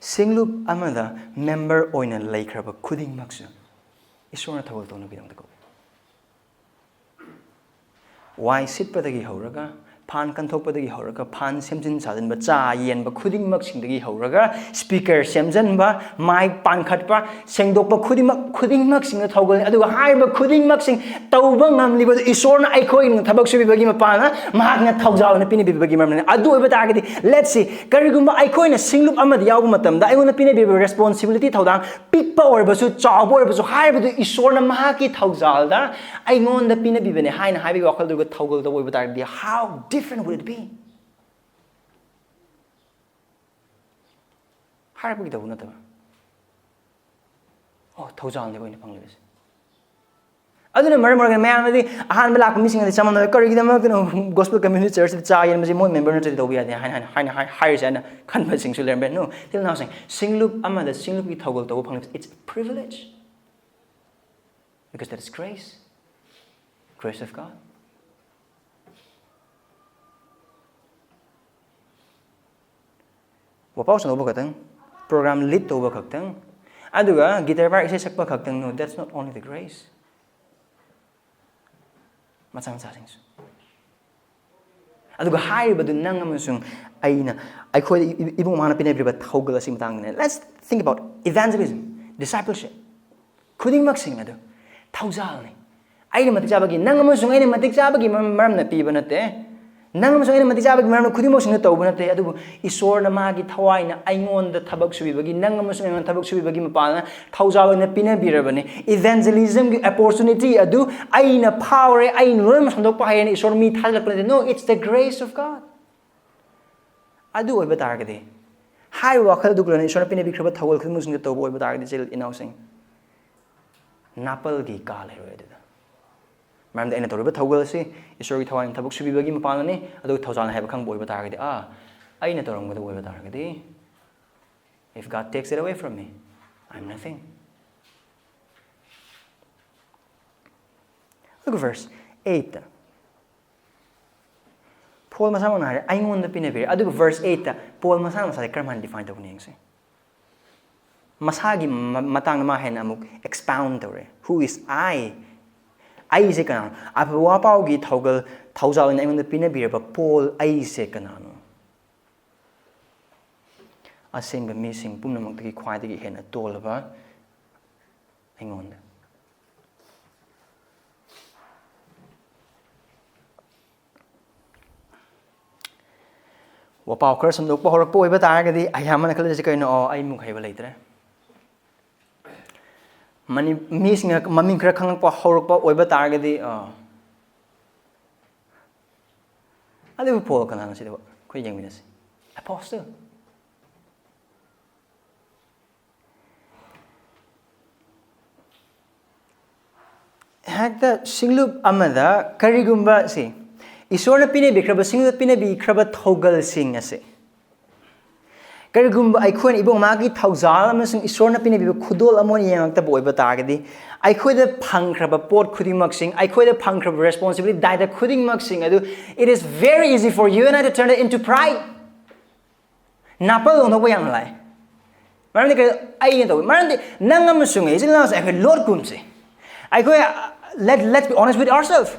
Singlup amada member oina laikraba kuding maksu. Esorna thawal tawna bidang dako. Why sit padagi hauraga? Pan kanthokpadagi hauraga pan semjin sadin ba cha yen ba khuding mak singdagi hauraga speaker semjan ba mic pan khatpa sengdok ba khuding mak sing thawgal adu hai ba khuding mak sing tawba ngamli ba Esorna aikoi ng thabak subi bagi mapana mahak na thawjal na pini bagi mamna adu oiba targadi let's see karigumba aikoi na singlup amad yaw matamda ai na pini responsibility thawdang pikpa or ba su chawbo or ba su hai ba Esorna mahaki thawjal da ai ngon da pini bibene hai na hai bi wakal du thawgal da oiba targadi how different would it be? Harapagi daw na tama. Oh, thawjal ni ko ini panglibas. aduna maram marga mayam di ahan bala ko missing di chamam na kari gidam no gospel community church di cha yen masi mo member na chadi to biya han hire sana kan ba sing suler no till now saying singlup ama the singlup ki thougal to phang it's a privilege because that is grace of God. Wapau sang oba katang program lead to oba katang aduga guitar bar isa sakpa katang no that's not only the grace macam things aduga hai badu nang amasung aina ai khoi ibung mana pinai briba thougal asi matang ne let's think about evangelism discipleship khuding mak sing adu thougal ne aina matik chabagi nang amasung aina matik chabagi maram na piba nate nang amasung aina matik chabagi maram khuding mok sing na tawba nate adu Esorna magi thawai na aingon da thabak subibagi nang amasung aingon thabak subibagi mapalna thougal na pina birabani evangelism gi opportunity adu aina power ain rom phongdokpire ni Esorna mi thalak no it's the grace of God adu oi batargadi hai wakhal du glani Esorna pina bikraba thawal khuding mok sing na tawba oi batargadi chil inausing napal gi kale roi adu maram da ina tawriba thougal si Esorgi thawai thabak subibagi mapalna ni adu thougal na haiba khang boi batargadi aina torangda oi batargadi if God takes it away from me I'm nothing. Look at verse 8. Paul masama na hari aingon da pinabir adu verse 8 Paul masama sa karman define to kuning si masagi matang na mahen amuk expound tore who is I se kana apwa pau gi thougal thougal na aingon da pinabir ba Paul I se kana no asengba missing pumnamak tagi khwaidagi hena tolaba aingonda wapau khar samdokpa horakpa oiba taragadi ayamana khalase kaino ai muk haiba leitre mani missing maming khara khangpa horakpa oiba taragadi adu Paul kana na sido khoi yengminasi apostle Hakta Singlup amada karigumba si Esorna pine bikraba Singlup pine bikraba thougal sing ase karigumba aikhoin ibong magi thougal amasung Esorna pine bi khudol amon yangta boiba targadi aikhoi da phangkraba pot khudingmak sing aikhoi da phangkraba responsibility daida khudingmak sing adu it is very easy for you and I to turn it into pride napal no yang lai maram de ai ne to maram de nang amasung e silas ai lord kumse let's be honest with ourselves.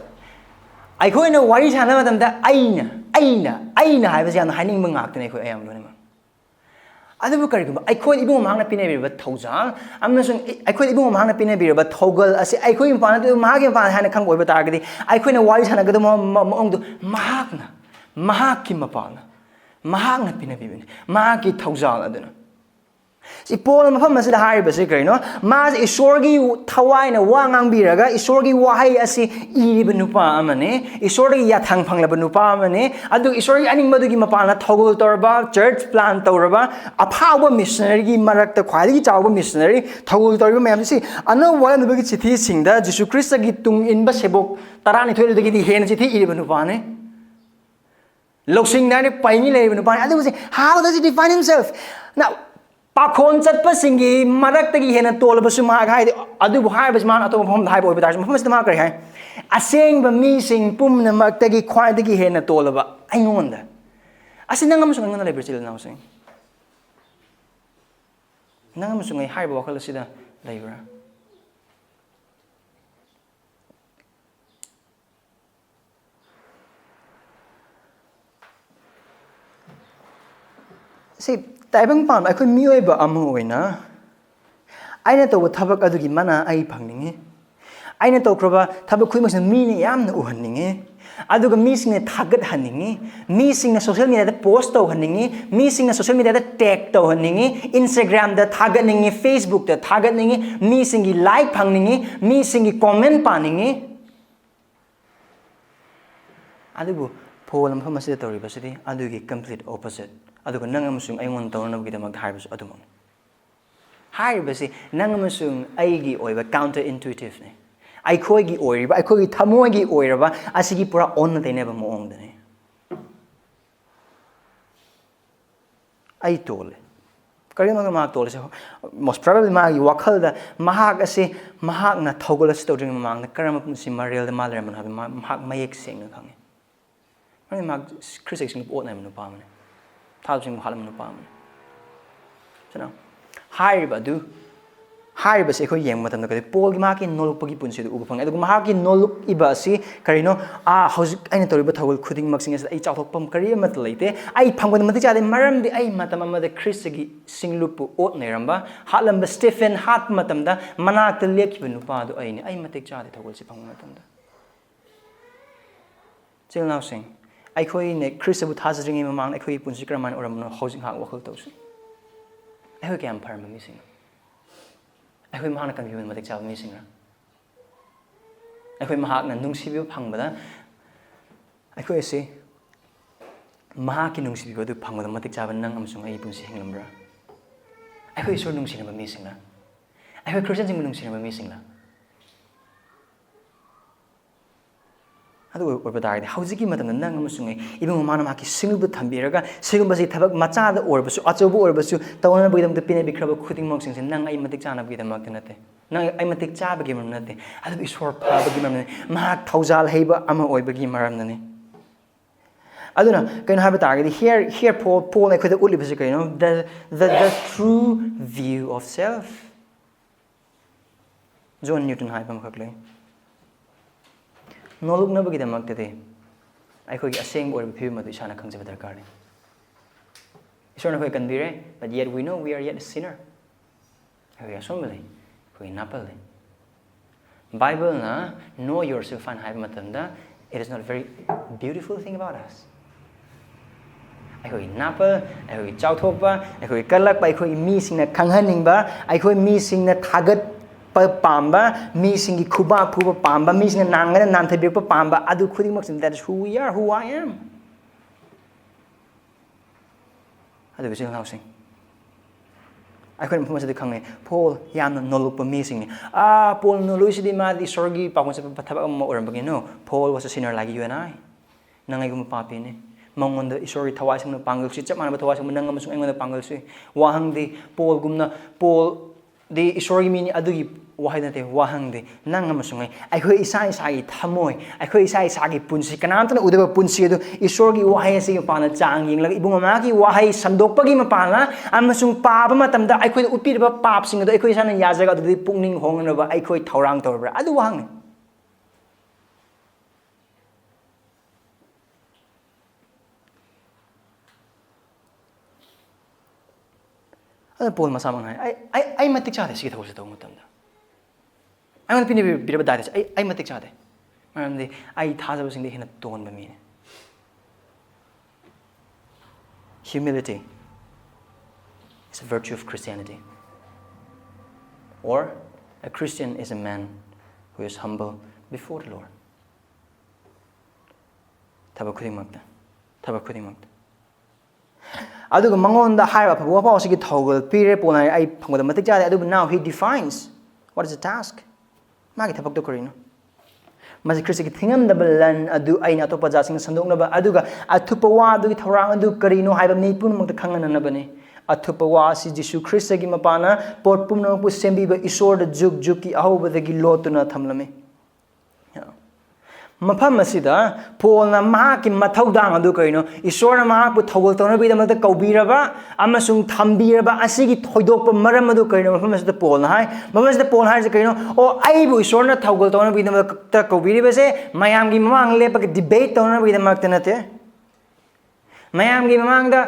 I go in a worry channel that aina I was on hiding mangak than I am doing. Other book I could even hang a pinabir but thougal. I'm not saying I could even hang a pinabir but thougal. I say I couldn't find the Mahakki hand a come over target. I couldn't worry channel go to Mahakki mapalna. Mahakna pinabir. Mahakki thougal. I don't know. Si Paul mafam masida hari basi kari no mas Esorgi thawai na wangang biraga Esorgi wahai asi iriba nupa amane Esorgi yathang phanglaba nupa amane adu Esorgi aning madugi mapalna thougal torba church plant torba aphawa missionary gi marakta khwadi chawba missionary thougal torba mayam si ana wala nubagi chithi singda Jesu Christ gi tung inba sebok tarani thoil dagi di hen chithi iriba nupa ne loksing na ne paini leiba nupa adu how does he define himself now Pakon chatpa singi marak tagi hena tolba suma gai adu hai bas man atom phom dai boy bitar phom stama kari hai aseng ba mi sing pum na mak tagi khwai tagi hena tolba aingonda asin nangam sung ngana leber chil naw sing nangam sung ai hai ba wakal sida leber see taibang pan I could miyoiba amoina aina to thabak adugi mana ai phangninge aina to kroba thabak khuimak mi ne yamna uhanninge aduga mi sing ne thagat haninge mi sing na social media da post to haninge mi sing na social media da tag to haninge Instagram da thagat ninge Facebook da thagat ninge mi sing gi like phangninge mi sing gi comment paninge adubu pholam phamase tori basidi adugi complete opposite aduga nang amasung aingon tawna gi damak haibas adumang haibasi nang amasung aigi oiba counter intuitive ne ꯑꯩꯈꯣꯏꯒꯤ ꯑꯣꯏꯔꯤꯕ ꯑꯩꯈꯣꯏꯒꯤ ꯊꯃꯣꯏꯒꯤ ꯑꯣꯏꯔꯕ ꯑꯁꯤꯒꯤ ꯄꯨꯔꯥ ꯑꯣꯟꯅ ꯇꯩꯅꯕ ꯃꯑꯣꯡꯗꯅꯤ ꯑꯩ ꯇꯣꯜꯂꯦ ꯀꯔꯤꯒꯤꯅꯣ ꯃꯍꯥꯛ ꯇꯣꯜꯂꯤꯁꯦ ꯃꯣꯁ ꯄ꯭ꯔꯣꯕꯦꯕꯂꯤ ꯃꯥꯒꯤ ꯋꯥꯈꯜꯗ ꯃꯍꯥꯛ ꯑꯁꯤ ꯃꯍꯥꯛꯅ ꯊꯧꯒꯜ ꯑꯁꯤ ꯇꯧꯗ꯭ꯔꯤꯉꯩ ꯃꯃꯥꯡꯗ ꯀꯔꯝꯕ ꯄꯨꯟꯁꯤ ꯃꯔꯦꯜꯗ ꯃꯥ ꯂꯩꯔꯝꯕꯅꯣ ꯍꯥꯏꯕ ꯃꯍꯥꯛ ꯃꯌꯦꯛ ꯁꯦꯡꯅ ꯈꯪꯉꯤ ꯃꯔꯝꯗꯤ ꯃꯍꯥꯛ ꯈ꯭ꯔꯤꯁꯇꯁꯤꯡꯕꯨ ꯑꯣꯠꯅꯕ ꯅꯨꯄꯥ ꯑꯃꯅꯤ ꯊꯥꯕꯁꯤꯡꯕꯨ ꯍꯥꯠꯂꯝꯕ ꯅꯨꯄꯥ ꯑꯃꯅꯤ ꯍꯥꯏꯔꯤꯕꯁꯤ ꯑꯩꯈꯣꯏ ꯌꯦꯡꯕ ꯃꯇꯝꯗ ꯀꯔꯤ ꯄꯣꯜꯒꯤ ꯃꯍꯥꯛꯀꯤ ꯅꯣꯂꯨꯛꯄꯒꯤ ꯄꯨꯟꯁꯤꯗ ꯎꯕ ꯐꯪꯉꯤ ꯑꯗꯨꯒ ꯃꯍꯥꯛꯀꯤ ꯅꯣꯂꯨꯛꯏꯕ ꯑꯁꯤ ꯀꯔꯤꯅꯣ ꯍꯧꯖꯤꯛ ꯑꯩꯅ ꯇꯧꯔꯤꯕ ꯊꯧꯒꯜ ꯈꯨꯗꯤꯡꯃꯛꯁꯤꯡ ꯑꯁꯤꯗ ꯑꯩ ꯆꯥꯎꯊꯣꯛꯐꯝ ꯀꯔꯤ ꯑꯃꯠꯇ ꯂꯩꯇꯦ ꯑꯩ ꯐꯪꯕꯗ ꯃꯇꯤꯛ ꯆꯥꯗꯦ ꯃꯔꯝꯗꯤ ꯑꯩ ꯃꯇꯝ ꯑꯃꯗ ꯈ꯭ꯔꯤꯁꯇꯒꯤ ꯁꯤꯡꯂꯨꯞꯄꯨ ꯑꯣꯠꯅꯔꯝꯕ ꯍꯥꯠꯂꯝꯕ ꯁ꯭ꯇꯦꯐꯦꯟ ꯍꯥꯠꯄ ꯃꯇꯝꯗ ꯃꯅꯥꯛꯇ ꯂꯦꯞꯈꯤꯕ ꯅꯨꯄꯥꯗꯨ ꯑꯩꯅꯤ ꯑꯩ ꯃꯇꯤꯛ ꯆꯥꯗꯦ ꯊꯧꯒꯜꯁꯤ ꯐꯪꯕ ꯃꯇꯝꯗ ꯏꯆꯤꯜ ꯏꯅꯥꯎꯁꯤꯡ ꯑꯩꯈꯣꯏꯅ ꯈ꯭ꯔꯤꯁꯇꯕꯨ ꯊꯥꯖꯗ꯭ꯔꯤꯉꯩ ꯃꯃꯥꯡꯗ ꯑꯩꯈꯣꯏꯒꯤ ꯄꯨꯟꯁꯤ ꯀꯔꯝꯍꯥꯏꯅ ꯑꯣꯏꯔꯝꯕꯅꯣ ꯍꯧꯖꯤꯛ ꯉꯥꯏꯍꯥꯛ ꯋꯥꯈꯜ ꯇꯧꯁꯤ ꯑꯩꯈꯣꯏ ꯀꯌꯥꯝ ꯐꯔꯝꯕ ꯃꯤꯁꯤꯡꯅꯣ ꯑꯩꯈꯣꯏ ꯃꯍꯥꯛꯅ ꯀꯟꯕꯤꯕ ꯃꯇꯤꯛ ꯆꯥꯕ ꯃꯤꯁꯤꯡꯔ ꯑꯩꯈꯣꯏ ꯃꯍꯥꯛꯅ ꯅꯨꯡꯁꯤꯕꯤꯕ ꯐꯪꯕꯗ ꯑꯩꯈꯣꯏ ꯑꯁꯤ ꯃꯍꯥꯛꯀꯤ ꯅꯨꯡꯁꯤꯕꯤꯕ ꯑꯗꯨ ꯐꯪꯕꯗ ꯃꯇꯤꯛ ꯆꯥꯕ ꯅꯪ ꯑꯃꯁꯨꯡ ꯑꯩꯒꯤ ꯄꯨꯟꯁꯤ ꯍꯤꯡꯂꯝꯕ꯭ꯔꯥ ꯑꯩꯈꯣꯏ ꯏꯁꯣꯔ ꯅꯨꯡꯁꯤꯅꯕ ꯃꯤꯁꯤꯡꯂ ꯑꯩꯈꯣꯏ ꯈ꯭ꯔꯤꯁꯇꯤꯌꯟꯁꯤꯡꯕꯨ ꯅꯨꯡꯁꯤꯅꯕ ꯃꯤꯁꯤꯡꯂ ꯑꯗꯨ ꯑꯣꯏꯕ ꯇꯥꯔꯒꯗꯤ ꯍꯧꯖꯤꯛꯀꯤ ꯃꯇꯝꯗ ꯅꯪ ꯑꯃꯁꯨꯡ ꯑꯩ ꯏꯕꯨꯡ ꯃꯃꯥꯅ ꯃꯍꯥꯛꯀꯤ ꯁꯤꯡꯂꯨꯞꯇ ꯊꯝꯕꯤꯔꯒ ꯁꯤꯒꯨꯝꯕꯁꯤ ꯊꯕꯛ ꯃꯆꯥꯗ ꯑꯣꯏꯔꯕꯁꯨ ꯑꯆꯧꯕ ꯑꯣꯏꯔꯕꯁꯨ ꯇꯧꯅꯕꯒꯤꯗꯃꯛꯇ ꯄꯤꯅꯕꯤꯈ꯭ꯔꯕ ꯈꯨꯗꯤꯡꯃꯛꯁꯤꯡꯁꯦ ꯅꯪ ꯑꯩ ꯃꯇꯤꯛ ꯆꯥꯅꯕꯒꯤꯗꯃꯛꯇ ꯅꯠꯇꯦ ꯅꯪ ꯑꯩ ꯃꯇꯤꯛ ꯆꯥꯕꯒꯤ ꯃꯔꯝ ꯅꯠꯇꯦ ꯑꯗꯨꯕꯨ ꯏꯁꯣꯔ ꯐꯕꯒꯤ ꯃꯔꯝꯅꯤ ꯃꯍꯥꯛ ꯊꯧꯖꯥꯜ ꯍꯩꯕ ꯑꯃ ꯑꯣꯏꯕꯒꯤ ꯃꯔꯝꯅꯅꯤ ꯑꯗꯨꯅ ꯀꯩꯅꯣ ꯍꯥꯏꯕ ꯇꯥꯔꯒꯗꯤ here Paul ꯑꯩꯈꯣꯏꯗ ꯎꯠꯂꯤꯕꯁꯤ ꯀꯩꯅꯣ the true view of self John Newton ꯍꯥꯏꯕ ꯑꯃꯈꯛ ꯂꯩ ꯅꯣꯂꯨꯛꯅꯕꯒꯤꯗꯃꯛꯇꯗꯤ ꯑꯩꯈꯣꯏꯒꯤ ꯑꯁꯦꯡꯕ ꯑꯣꯏꯕ ꯐꯤꯕꯝ ꯑꯗꯨ ꯏꯁꯥꯅ ꯈꯪꯖꯕ ꯗꯔꯀꯥꯔꯅꯤ ꯏꯁꯣꯔꯅ ꯑꯩꯈꯣꯏ ꯀꯟꯕꯤꯔꯦ but yet we know we are yet a sinner ꯑꯩꯈꯣꯏ ꯑꯁꯣꯟꯕ ꯂꯩ ꯑꯩꯈꯣꯏ ꯅꯥꯄꯜ ꯂꯩ ꯕꯥꯏꯕꯜꯅ know yourself ꯍꯥꯏꯅ ꯍꯥꯏꯕ ꯃꯇꯝꯗ it is not a very beautiful thing about us ꯑꯩꯈꯣꯏꯒꯤ ꯅꯥꯄꯜ ꯑꯩꯈꯣꯏꯒꯤ ꯆꯥꯎꯊꯣꯛꯄ ꯑꯩꯈꯣꯏꯒꯤ ꯀꯜꯂꯛꯄ ꯑꯩꯈꯣꯏꯒꯤ ꯃꯤꯁꯤꯡꯅ ꯈꯪꯍꯟꯅꯤꯡꯕ ꯑꯩꯈꯣꯏ ꯃꯤꯁꯤꯡꯅ ꯊꯥꯒꯠꯄ ꯄꯥꯝꯕ ꯃꯤꯁꯤꯡꯒꯤ ꯈꯨꯕꯥꯛ ꯐꯨꯕ ꯄꯥꯝꯕ ꯃꯤꯁꯤꯡꯅ ꯅꯥꯡꯒꯅ ꯅꯥꯟꯊꯕꯤꯔꯛꯄ ꯄꯥꯝꯕ ꯑꯗꯨ ꯈꯨꯗꯤꯡꯃꯛꯁꯤꯡ that is who we are who I am ꯑꯗꯨꯒ ꯏꯆꯤꯜ ꯏꯅꯥꯎꯁꯤꯡ ꯑꯩꯈꯣꯏꯅ ꯃꯐꯝ ꯑꯁꯤꯗ ꯈꯪꯉꯦ ꯄꯣꯜ ꯌꯥꯝꯅ ꯅꯣꯂꯨꯛꯄ ꯃꯤꯁꯤꯡꯅꯤ ꯄꯣꯜ ꯅꯣꯂꯨꯏꯁꯤꯗꯤ ꯃꯥꯗꯤ ꯏꯁꯣꯔꯒꯤ ꯄꯥꯎꯈꯣꯟ ꯆꯠꯄ ꯊꯕꯛ ꯑꯃ ꯑꯣꯏꯔꯝꯕꯒꯤ no Paul was a sinner like you and I ꯅꯪ ꯑꯩꯒꯨꯝꯕ ꯄꯥꯄꯤꯅꯤ ꯃꯉꯣꯟꯗ ꯏꯁꯣꯔꯒꯤ ꯊꯋꯥꯏꯁꯤꯡꯅ ꯄꯥꯡꯒꯜꯁꯤ ꯆꯞ ꯃꯥꯟꯅꯕ ꯊꯋꯥꯏꯁꯤꯡꯕ ꯅꯪ ꯑꯃꯁꯨꯡ ꯑꯩꯉꯣꯟꯗ ꯄꯥꯡꯒꯜꯁꯤ ꯋꯥꯍꯪꯗꯤ ꯄꯣꯜꯗꯤ ꯏꯁꯣꯔꯒꯤ ꯃꯤꯅꯤ ꯑꯗꯨꯒꯤ ꯋꯥꯍꯩ ꯅꯠꯇꯦ ꯋꯥꯍꯪꯗꯤ ꯅꯪ ꯑꯃꯁꯨꯡ ꯑꯩꯈꯣꯏ ꯏꯁꯥ ꯏꯁꯥꯒꯤ ꯊꯃꯣꯏ ꯑꯩꯈꯣꯏ ꯏꯁꯥ ꯏꯁꯥꯒꯤ ꯄꯨꯟꯁꯤ ꯀꯅꯥꯝꯇꯅ ꯎꯗꯕ ꯄꯨꯟꯁꯤ ꯑꯗꯨ ꯏꯁꯣꯔꯒꯤ ꯋꯥꯍꯩ ꯑꯁꯤꯒꯤ ꯃꯄꯥꯟꯗ ꯆꯥꯡ ꯌꯦꯡꯂꯒ ꯏꯕꯨꯡ ꯑꯃꯒꯤ ꯋꯥꯍꯩ ꯁꯟꯗꯣꯛꯄꯒꯤ ꯃꯄꯥꯟꯅ ꯑꯃꯁꯨꯡ ꯄꯥꯕ ꯃꯇꯝꯗ ꯑꯩꯈꯣꯏꯗ ꯎꯠꯄꯤꯔꯤꯕ ꯄꯥꯞꯁꯤꯡ ꯑꯗꯨ ꯑꯩꯈꯣꯏ ꯏꯁꯥꯅ ꯌꯥꯖꯔꯒ ꯑꯗꯨꯗꯤ ꯄꯨꯛꯅꯤꯡ ꯍꯣꯡꯅꯕ ꯑꯩꯈꯣꯏ ꯊꯧꯔꯥꯡ ꯇꯧꯔꯕ꯭ꯔꯥ ꯑꯗꯨ ꯋꯥꯍꯪꯅꯤ ꯑꯗꯨ ꯄꯣꯜ ꯃꯁꯥꯃꯛꯅ ꯍꯥꯏ ꯑꯩ ꯃꯇꯤꯛ ꯆꯥꯗꯦ ꯁꯤꯒꯤ ꯊꯕꯛꯁꯦ ꯇꯧꯕ ꯃꯇꯝꯗ ꯑꯩꯉꯣꯟꯗ ꯄꯤꯕꯤꯔꯕ ꯗꯥꯏꯇꯁꯦ ꯑꯩ ꯃꯇꯤꯛ ꯆꯥꯗꯦ ꯃꯔꯝꯗꯤ ꯑꯩ ꯊꯥꯖꯕꯁꯤꯡꯗ ꯍꯦꯟꯅ ꯇꯣꯟꯕ ꯃꯤꯅꯤ humility is a virtue of Christianity or a Christian is a man who is humble before the Lord ꯊꯕꯛ ꯈꯨꯗꯤꯡꯃꯛꯇ ꯑꯗꯨꯒ ꯃꯉꯣꯟꯗ ꯍꯥꯏꯔꯤꯕ ꯑꯐꯕ ꯋꯥꯐꯥꯎ ꯑꯁꯤꯒꯤ ꯊꯧꯒꯜ ꯄꯤꯔꯦ ꯄꯣꯜꯅ ꯑꯩ ꯐꯪꯕꯗ ꯃꯇꯤꯛ ꯆꯥꯗꯦ ꯑꯗꯨꯕꯨ now he defines what is the task ꯃꯥꯒꯤ ꯊꯕꯛꯇꯣ ꯀꯔꯤꯅꯣ ꯃꯁꯤ ꯈ꯭ꯔꯤꯁꯇꯒꯤ ꯊꯤꯡꯉꯝꯗꯕ ꯂꯟ ꯑꯗꯨ ꯑꯩꯅ ꯑꯇꯣꯞꯄ ꯖꯥꯠꯁꯤꯡꯅ ꯁꯟꯗꯣꯛꯅꯕ ꯑꯗꯨꯒ ꯑꯊꯨꯞꯄ-ꯋꯥ ꯑꯗꯨꯒꯤ ꯊꯧꯔꯥꯡ ꯑꯗꯨ ꯀꯔꯤꯅꯣ ꯍꯥꯏꯕ ꯃꯤ ꯄꯨꯝꯅꯃꯛꯇ ꯈꯪꯍꯟꯅꯅꯕꯅꯤ ꯑꯊꯨꯞꯄ-ꯋꯥ ꯑꯁꯤ ꯖꯤꯁꯨ ꯈ꯭ꯔꯤꯁꯇꯒꯤ ꯃꯄꯥꯟꯅ ꯄꯣꯠ ꯄꯨꯝꯅꯃꯛꯄꯨ ꯁꯦꯝꯕꯤꯕ ꯏꯁꯣꯔꯗ ꯖꯨꯛꯀꯤ ꯑꯍꯧꯕꯗꯒꯤ ꯂꯣꯠꯇꯨꯅ ꯊꯝꯂꯝꯃꯤ ꯃꯐꯝ ꯑꯁꯤꯗ ꯄꯣꯜꯅ ꯃꯍꯥꯛꯀꯤ ꯃꯊꯧꯗꯥꯡ ꯑꯗꯨ ꯀꯔꯤꯅꯣ ꯏꯁꯣꯔꯅ ꯃꯍꯥꯛꯄꯨ ꯊꯧꯒꯜ ꯇꯧꯅꯕꯒꯤꯗꯃꯛꯇ ꯀꯧꯕꯤꯔꯕ ꯑꯃꯁꯨꯡ ꯊꯝꯕꯤꯔꯕ ꯑꯁꯤꯒꯤ ꯊꯣꯏꯗꯣꯛꯄ ꯃꯔꯝ ꯑꯗꯨ ꯀꯔꯤꯅꯣ ꯃꯐꯝ ꯑꯁꯤꯗ ꯄꯣꯜꯅ ꯍꯥꯏ ꯃꯐꯝ ꯑꯁꯤꯗ ꯄꯣꯜꯅ ꯍꯥꯏꯔꯤꯁꯦ ꯀꯔꯤꯅꯣ ꯑꯩꯕꯨ ꯏꯁꯣꯔꯅ ꯊꯧꯒꯜ ꯇꯧꯅꯕꯒꯤꯗꯃꯛꯇ ꯀꯧꯕꯤꯔꯤꯕꯁꯦ ꯃꯌꯥꯝꯒꯤ ꯃꯃꯥꯡꯗ ꯂꯦꯞꯄꯒ ꯗꯤꯕꯦꯠ ꯇꯧꯅꯕꯒꯤꯗꯃꯛꯇ ꯅꯠꯇꯦ ꯃꯌꯥꯝꯒꯤ ꯃꯃꯥꯡꯗ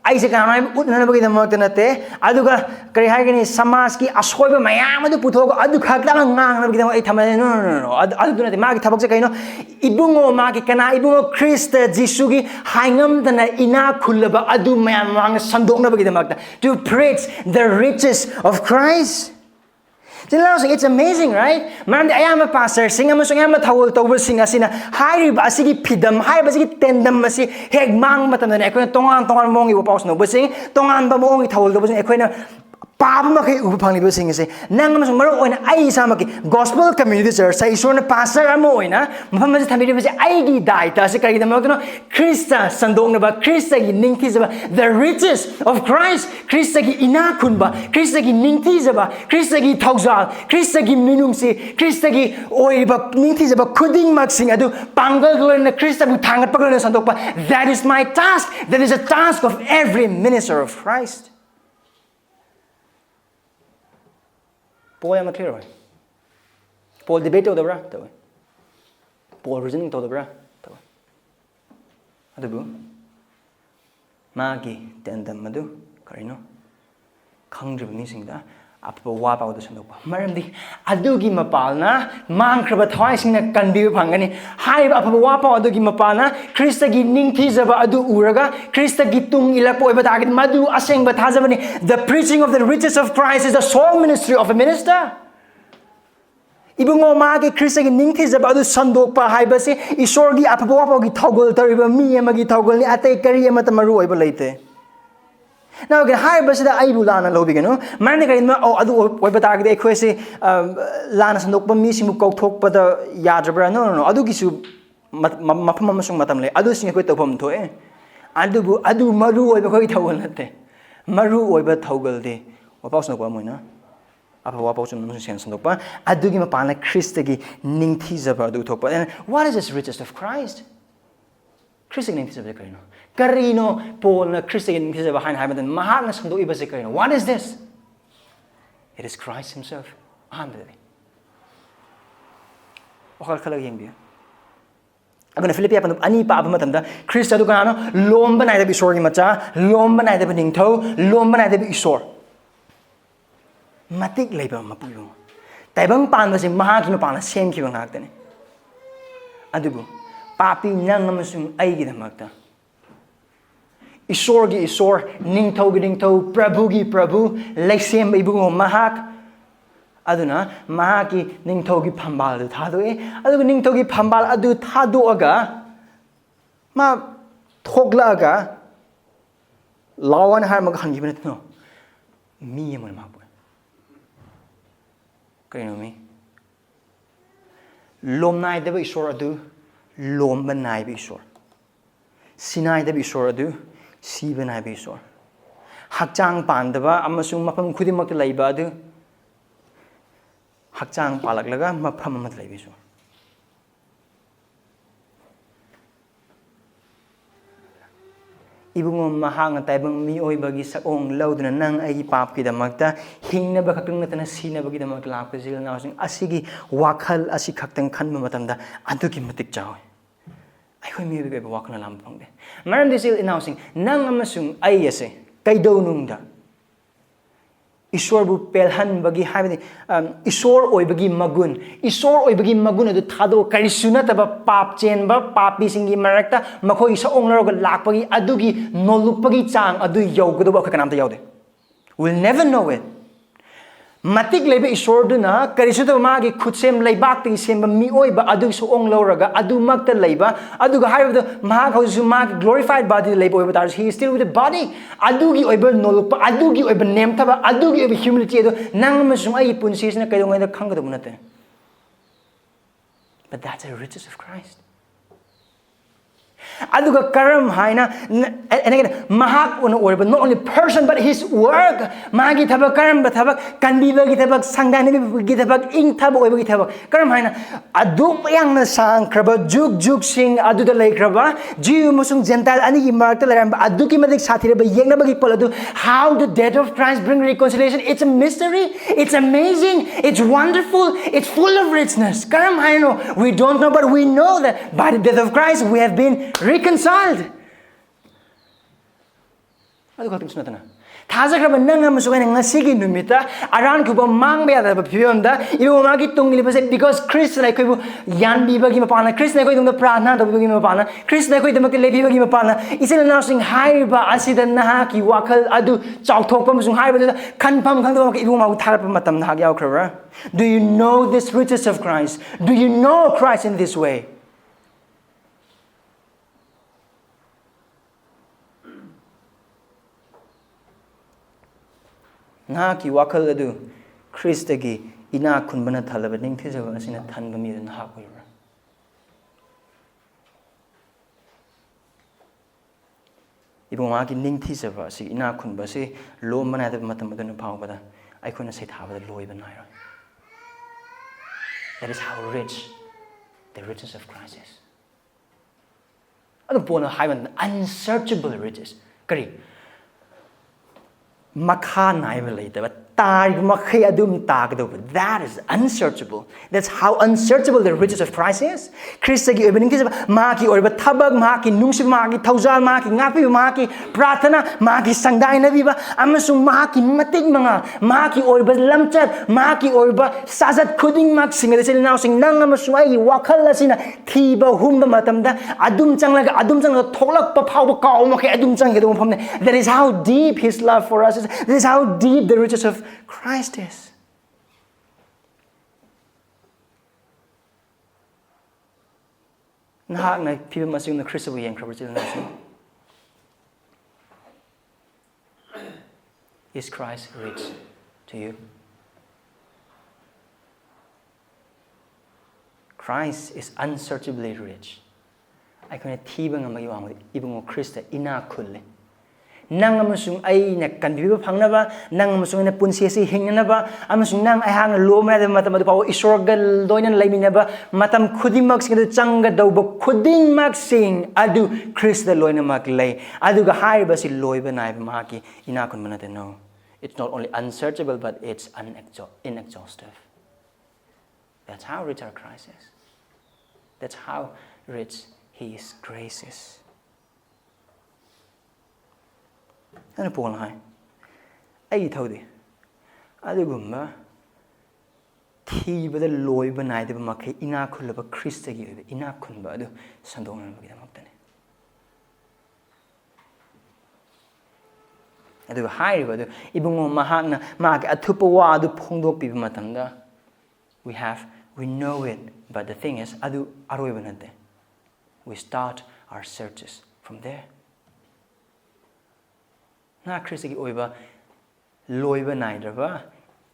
ꯑꯩꯁꯦ ꯀꯅꯥꯅꯣ ꯍꯥꯏꯕ ꯎꯠꯅꯅꯕꯒꯤꯗꯃꯛꯇ ꯅꯠꯇꯦ ꯑꯗꯨꯒ ꯀꯔꯤ ꯍꯥꯏꯒꯅꯤ ꯁꯃꯥꯖꯀꯤ ꯑꯁꯣꯏꯕ ꯃꯌꯥꯝ ꯑꯗꯨ ꯄꯨꯊꯣꯛꯑꯒ ꯑꯗꯨ ꯈꯛꯇꯪ ꯉꯥꯡꯅꯕꯒꯤꯗꯃꯛ ꯑꯩ ꯊꯝꯃꯦ ꯅꯣ ꯑꯗꯨ ꯅꯠꯇꯦ ꯃꯥꯒꯤ ꯊꯕꯛꯁꯦ ꯀꯩꯅꯣ ꯏꯕꯨꯡꯉꯣ ꯃꯥꯒꯤ ꯀꯅꯥ ꯏꯕꯨꯡꯉꯣ ꯈ꯭ꯔꯤꯁꯇ ꯖꯤꯁꯨꯒꯤ ꯍꯥꯏꯉꯝꯗꯅ ꯏꯅꯥꯛ ꯈꯨꯜꯂꯕ ꯑꯗꯨ ꯃꯌꯥꯝ ꯃꯃꯥꯡꯗ ꯁꯟꯗꯣꯛꯅꯕꯒꯤꯗꯃꯛꯇ to preach the riches of Christ it's amazing, right? ꯃꯔꯝꯗꯤ ꯑꯌꯥꯝꯕ ꯄꯥꯁꯇꯔꯁꯤꯡ ꯑꯃꯁꯨꯡ ꯑꯌꯥꯝꯕ ꯊꯧꯒꯜ ꯇꯧꯕꯁꯤꯡ ꯑꯁꯤꯅ ꯍꯥꯏꯔꯤꯕ ꯑꯁꯤꯒꯤ ꯐꯤꯗꯝ ꯍꯥꯏꯔꯤꯕ ꯑꯁꯤꯒꯤ ꯇꯦꯟꯗꯝ ꯑꯁꯤ ꯍꯦꯛ ꯃꯥꯡꯕ ꯃꯇꯝꯗꯅꯦ ꯑꯩꯈꯣꯏꯅ ꯇꯣꯉꯥꯟꯕ ꯃꯑꯣꯡꯒꯤ ꯋꯥꯄꯥꯎꯁꯤꯡ ꯇꯣꯉꯥꯟꯕ ꯃꯑꯣꯡꯒꯤ ꯊꯧꯒꯜ ꯇꯧꯕꯁꯤꯡ ꯑꯩꯈꯣꯏꯅ Pabmakay upapangli sing say nang amasung maro oina ai samaki gospel community church sa Esorna pastor amo oina mafam mas thamiri base ai gi daita se kari damo no Krista Phongdoknaba Krista gi ningthi jaba the riches of Christ Krista gi ina kunba Krista gi ningthi jaba Krista gi thougal Krista gi minungsi Krista gi oiba ningthi jaba khuding mak sing adu pangal glorna Krista bu thangat paglona sandokpa. That is my task. That is a task of every minister of Christ. Paul am clear way. Paul debate to the bra. Paul reasoning to the bra. Adu Mahakki tendam madu karino. Khangdrib ni singda athuppa-wa pa oda sandokpa. Maramdi adugi mapalna mangkraba thwai singna kanbi phangani. Hai athuppa-wa pa adugi mapalna Krista gi ningthi jaba adu uraga Krista gi tung ilakpo oiba target madu asengba thajabani. The preaching of the riches of Christ is the sole ministry of a minister. Ibungo Mahakki Krista gi ningthi jaba adu sandokpa haibase Esor gi athuppa-wa pa gi thougal tariba mi amagi thougal ni atai kari amata maru oiba leite. Now again, high bus the Ibu Lana Lobigano, Managari, oh, Webata, they quasi Lana and Okpa missing go talk but the Yajabra. No, Adugisu Mapamasum Matamle, Adusing quit upon to eh. Adu Maru over Hoytawante. Maru over Thougal de Waposno Guamuna. Upper Waposum Sense and Opa, Adugimapana Christagi Ningtizaba do Topa. And what is this richest of Christ? Christ Ningtizaba Carino. Carino, Paul, Christian behind heaven, and Mahakki. What is this? It is Christ Himself. I'm going to Philippi up any papa matanda, Christa Dugano, Lomba neither be sorry macha, Lomba neither be ningto, Lomba neither be sore. Matik labor mapu. Tabang pan was in Mahakki upon same Kivang Actani. Adubu, Papi Nangamasum Aigida Magda. Esor gi Esor, ningto gi ningto, Prabhu gi Prabhu, Lexiem ibungo Mahak. Aduna, Mahakki ningto gi pambal adu thado e. Adu ningto gi pambal adu thado aga. Ma thogla aga. Lawan har mag khan gibenat no. Mi yamon mapu. Kaino mi. Lom nai deba Esor adu, lom banai bi Esor. Sinai deba Esor adu. Siban hai Esor. Hakchang pandaba amasung mapam khudimak laiba adu hakchang palaglaga mapam amat laiba Esor. Ibungo mahang taibang mi oibagi saong lauduna nang ai pap ki damakta hingna ba khaktung natana sina bagi damak lap jil na sing asigi wakhal asi khaktang khanma matamda aduki matik chaw. I could maybe be walking along from there. Maram this is announcing Nangamasung Ayase, Kaido Nungda. Esor bu pelhan bagi having Esor oibagi magun. Esor oibagi magun the Tado Karisunataba pap chain ba papi singi marakta, Mako is owner of Lakpagi, Adugi, Nolupagi chang, Adu Yogudu Kanam Yode. We'll never know it. Matik lebe Esor duna karisuto magi kutsem leibak ti semba mi oiba adu so ong loraga adu magta leiba adu ga high the Mahakki mag glorified body lebe oiba tars he is still with the body adugi oiba nolpa adugi oiba nemtaba adugi oiba humility edo nang masung ai punsis na kayo ngai da khangda bunate. But that's the riches of Christ. Aduga karam haina and again Mahak but not only person but his work Mahakki thabak karam ba thabak kanbiba gi thabak sangdani gi thabak ing thabo oiba gi thabak karam haina aduk yang na sang kraba juk sing aduda lei kraba jiu musung gentile ani gi marta laram aduki madik sathire ba yengna ba gi poladu how the death of Christ bring reconciliation. It's a mystery, it's amazing, it's wonderful, it's full of richness. Karam haino we don't know but we know that by the death of Christ we have been reconciled. Adu khatung sunatana. Thajakraba nanga masugana ngasigi numita aran kuba mangba da phiyonda ibu magi tungli base because Christ like kubu yanbi bagi mapana Christ like dum prarthana da bagi mapana Christ like dum lebi bagi mapana isil announcing haiba asida Mahakki wakal adu chauthokpa masung haiba da khanpham khangda ibu magu tharapa matam na yaw khraba. Do you know this riches of Christ? Do you know Christ in this way? Nahakki wakal adu Kristagi ina kunbana thalaba ningthijaba asina thanba mi da nahak oibra. Ibung Mahakki ningthijaba asi ina kunba si lo mana da matam aduna phawbada aikhoina sei thabada loiba naira. That is how rich the riches of Christ is. Adu pona haiban unsearchable riches. Kari makha naiba leitaba tar makhe adum tagdo. That is unsearchable. That's how unsearchable the riches of Christ is. Kristagi oibening tijaba Mahakki oiba thabak Mahakki nungsib Mahakki thougal Mahakki ngapi Mahakki prathana Mahakki sangdai nabiba amasung Mahakki matik-mangal Mahakki oiba lamchat Mahakki oiba sajat khuding mak singa sel naw sing nang amasung ai wakal asina thiba humba matamda adum changlaga thoklakpa phawba kaw makhe adum changgedo mafamne. That is how deep his love for us is. This is how deep the riches of Christ is. Nahak na people masing na Kristo yang krabatil nasin. Is Christ rich to you? Christ is unsearchably rich. I can tibang ang magiwang ibang Kristo ina kulle. Nang amasung ay na kanbiba phangnaba nang amasung na punsiyasi hingnaba amasung nang ay hang loma na matam adu pawo isorgal doinan laiminaba matam khudimag sing changga dauba khuding mag sing adu Krista loina mag lay adu ga haiba si loiba naiba Mahakki ina kun manate. No, it's not only unsearchable but it's inexhaustive. That's how rich our Christ is. That's how rich His grace is. Ano po lang ay itaw di ado gumba thiba da loi ba nai da makhe ina khulaba Krista gi oibe ina khunba ado sandong na bagida maktane ado hai ba ado ibungo mahakna Mahakki athuppa-wa ado phongdokpire matamda we know it, but the thing is ado aroi ba nate. We start our searches from there. Na Kristagi oiba loiba naidraba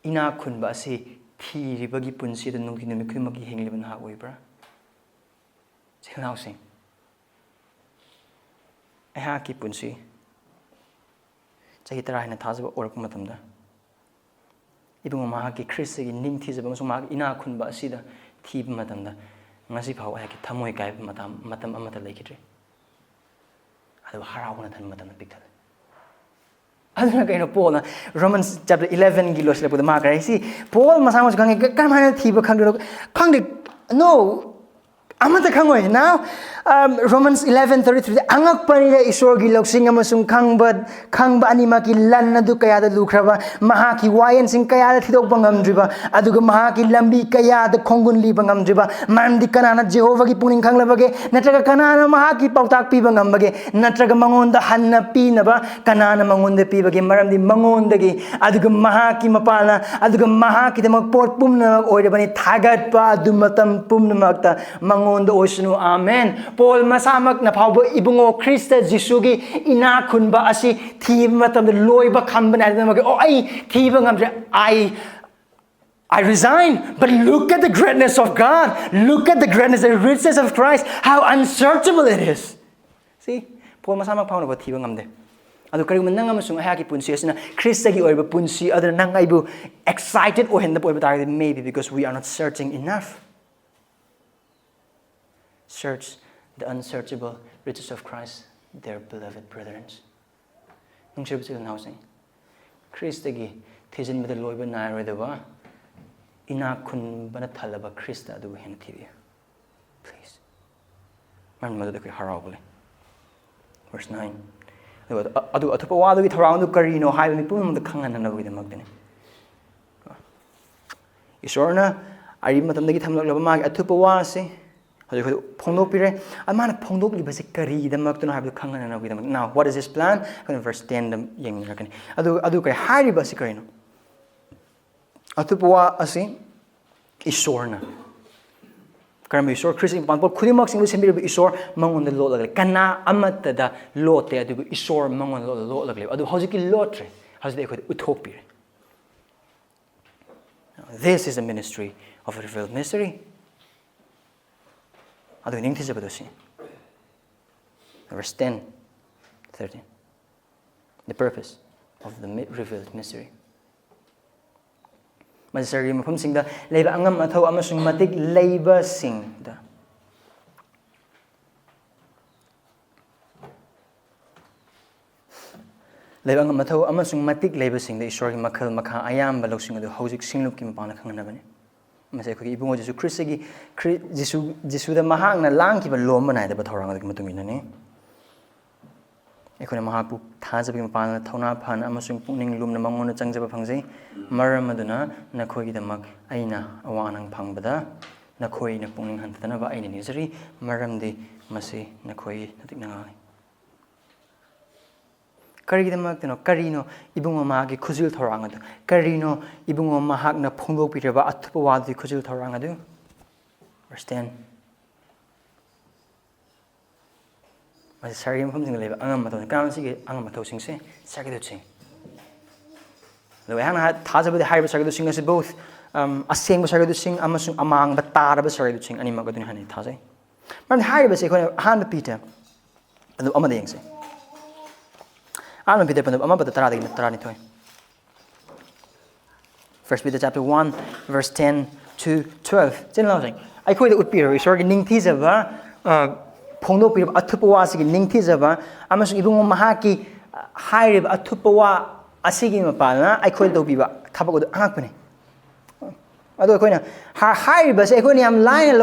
ina khunba asi thiribagi punsi da nungki numi khumaki hengliba na oibra chelnaw sing Mahakki punsi chahi tarahina thajaba orak matamda ibung Mahakki Kristagi ningthijaba masung Mahakki ina khunba asi da thiba matamda ngasi phaw ayaki thamoi kai matam amata leikidre adu harauna than matam pikthal. Aduna kaino Paul Romans chapter 11 gilos le pudama kare si Paul masama kangi kamana thiba khangde no amata khangoi now Romans 11:33 angak panida isor gi loksing amasung khangba anima ki lan adu kaya da lukraba Mahakki wayan sing kaya da thidok bangam driba aduga Mahakki lambi kaya da khongun li bangam driba mandi kanana Jehovah gi puning khanglabage natraga kanana Mahakki pautak pi bangam bage natraga mangonda hanna pi naba kanana mangonda pi bage maramdi mangonda gi aduga Mahakki mapalna aduga Mahakki da magport pumna oirabani thagat pa dumatam pumna magta mangonda oisnu amen. Paul masamak na phawbo ibungo Krista Jisugi ina khunba asi thiba matam loiba khamba na mag oh ai thiba ngamre I resign, but look at the greatness of God. Look at the greatness and riches of Christ. How unsearchable it is. See, Paul masamak phawna ba thiba ngamde. Adu karigum nang amasung Mahakki punsi asina Krista gi oiba punsi other nang aibu excited o henda oiba target maybe because we are not searching enough. Search the unsearchable riches of Christ, dear beloved brethren. Nung siya ba housing? Kristagi tizin ba da loiba naira daba ina kun ba na talaba Krista adu hen TV. Please. Man madada kay harawle. Verse 9. Adu athuppa-wa adu tharaw adu karino haiba mi pum da khangan na nabida magdane. Esorna ari matamdagi thamlaklaba Mahakki athuppa-wa ase phongdokpire amana phongdokliba se kari da maktuna habu khangana na widam. Now what is his plan? Verse 10 the yeng rakani adu kai hariba se karino athuppa-wa ase Esorna karam Esor Christian panpol khudimak sing sembir Esor mangon da lot lagle kana amata da lote adu Esor mangon lot lagle adu hojiki lotre hojde ekhode utthokpire This is a ministry of a revealed mystery. Adu ning thizabadasi. Verse 10, 13. The purpose of the revealed mystery. Masari mafamsingda leiba angam athau amasung matik leiba singda. Leiba angam athau amasung matik leiba singda Esorgi makhal makha ayamba loksing adu hojik Singlupki mapalna khanganabani. Masai khoi ibungo Jesu Christagi Jesu da mahakna langkiba lom banai da bathorang adu matunginani. Ekhona Mahakku thajabi mapalna thona phan amasung pungning lumna mangona changjaba phangjai maram aduna nakhoi gidamak aina awanang phangbada nakhoi na pungning hantana ba aina nizari maram de masi nakhoi matik-mangal karigidamak tano karino ibungo mahagi khujil thorang adu karino ibungo mahak na phongdokpire ba athuppa-wa di khujil thorang adu. Verse 10. Sari from the live Angamato, Gansi, Angamato sing, Sagato sing. The Hana had Taza with the higher Sagato sing as both a sing was Sagato sing, among but Taraba Sagato sing, and Imago Honey Taze. But the higher was a hand Peter and the Omading say. I don't Peter, but the Tarani toy. First Peter chapter 1, verse 10 to 12. I call it would be a resorting Tizava. Phongdokpire athuppa-wa asigi ningthizaba amasung ibungo Mahakki hairib athuppa-wa asigi mapalna aikhoi tawbiba thabak adu angakpani adu aikoina hairib se aikoina yam line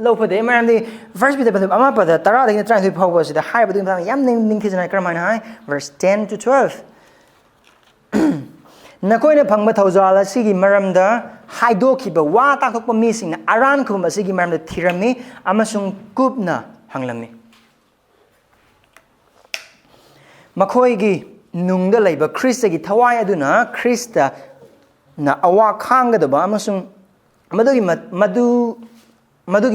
lopade maramdi verse bit ama pada tara dagina trying to power the hairib adu yam ningthizana karmana hai verse 10 to 12 nakoina phangba thougal asigi maramda haidokhiba wa takthokpa misingna aran khum asigi maramda thirami amasung kupna hanglami Makhoigi nungda laiba Krista gi thawai aduna Krista na awa khangadaba amasung madugi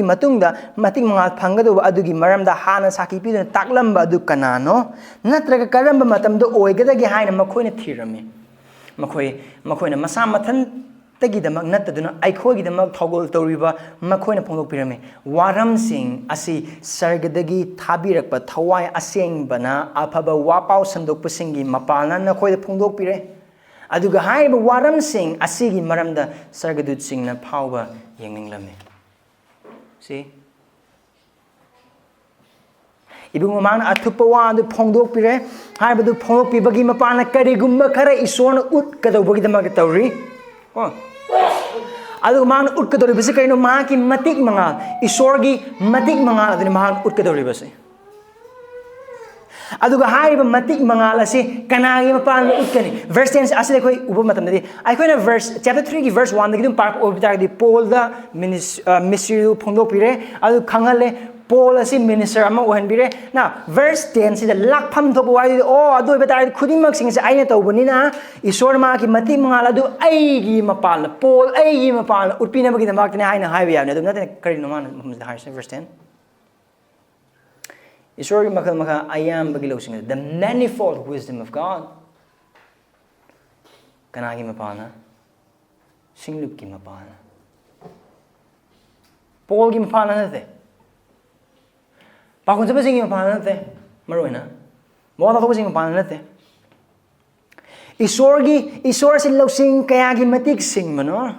matungda matik-mangal phanggadaba adugi maramda hana saki piduna taklamba adu kanano natraga karamba matamdo oigadagi haina makhoina thirami makhoina masa mathan Tagidamak nataduna aikhogidamak thougal tawriba makhoina phongdokpirame waram sing asi sargadagi thabirakpa thawai asengbana aphaba-wa pau sandokpasingi mapalna nakhoida phongdokpire aduga haiba waram sing asigi maramda sargadut singna phauba yengninglamne. See ibungo mana athuppa-wa adu phongdokpire haibadu phongdokpibagi mapalna karigumba khara Esorna utkadawbagidamak tawri Aduh man utkadori basi kaino Mahakki matik-mangal Esorgi matik-mangal aduni man utkadori basi aduga haiba matik-mangal asi kanagi mapalna utkani verse 10 asile koi uba matamdadi aikoina verse chapter 3 ki verse 1 dagidum park obitagdi Paul da ministry phongdokpire adu khangale Paul asi minister ama ohanbire now verse 10 si the lakpham thopa wai adu betar khudimak sing se aina tawbani na Esorna Mahakki matik-mangal adu aigi mapalna Paul aigi mapalna utpina bagi damak ne haina haiba yabne adu nate karino man verse 10 Esorgi makhal makha ayam bagi losing the manifold wisdom of God kanagi mapalna Singlupki mapalna Paul gi mapalna nate Pakon sa basing mapalna nate maruina mo ta basing mapalna nate Esor si losing kayagi matik sing mano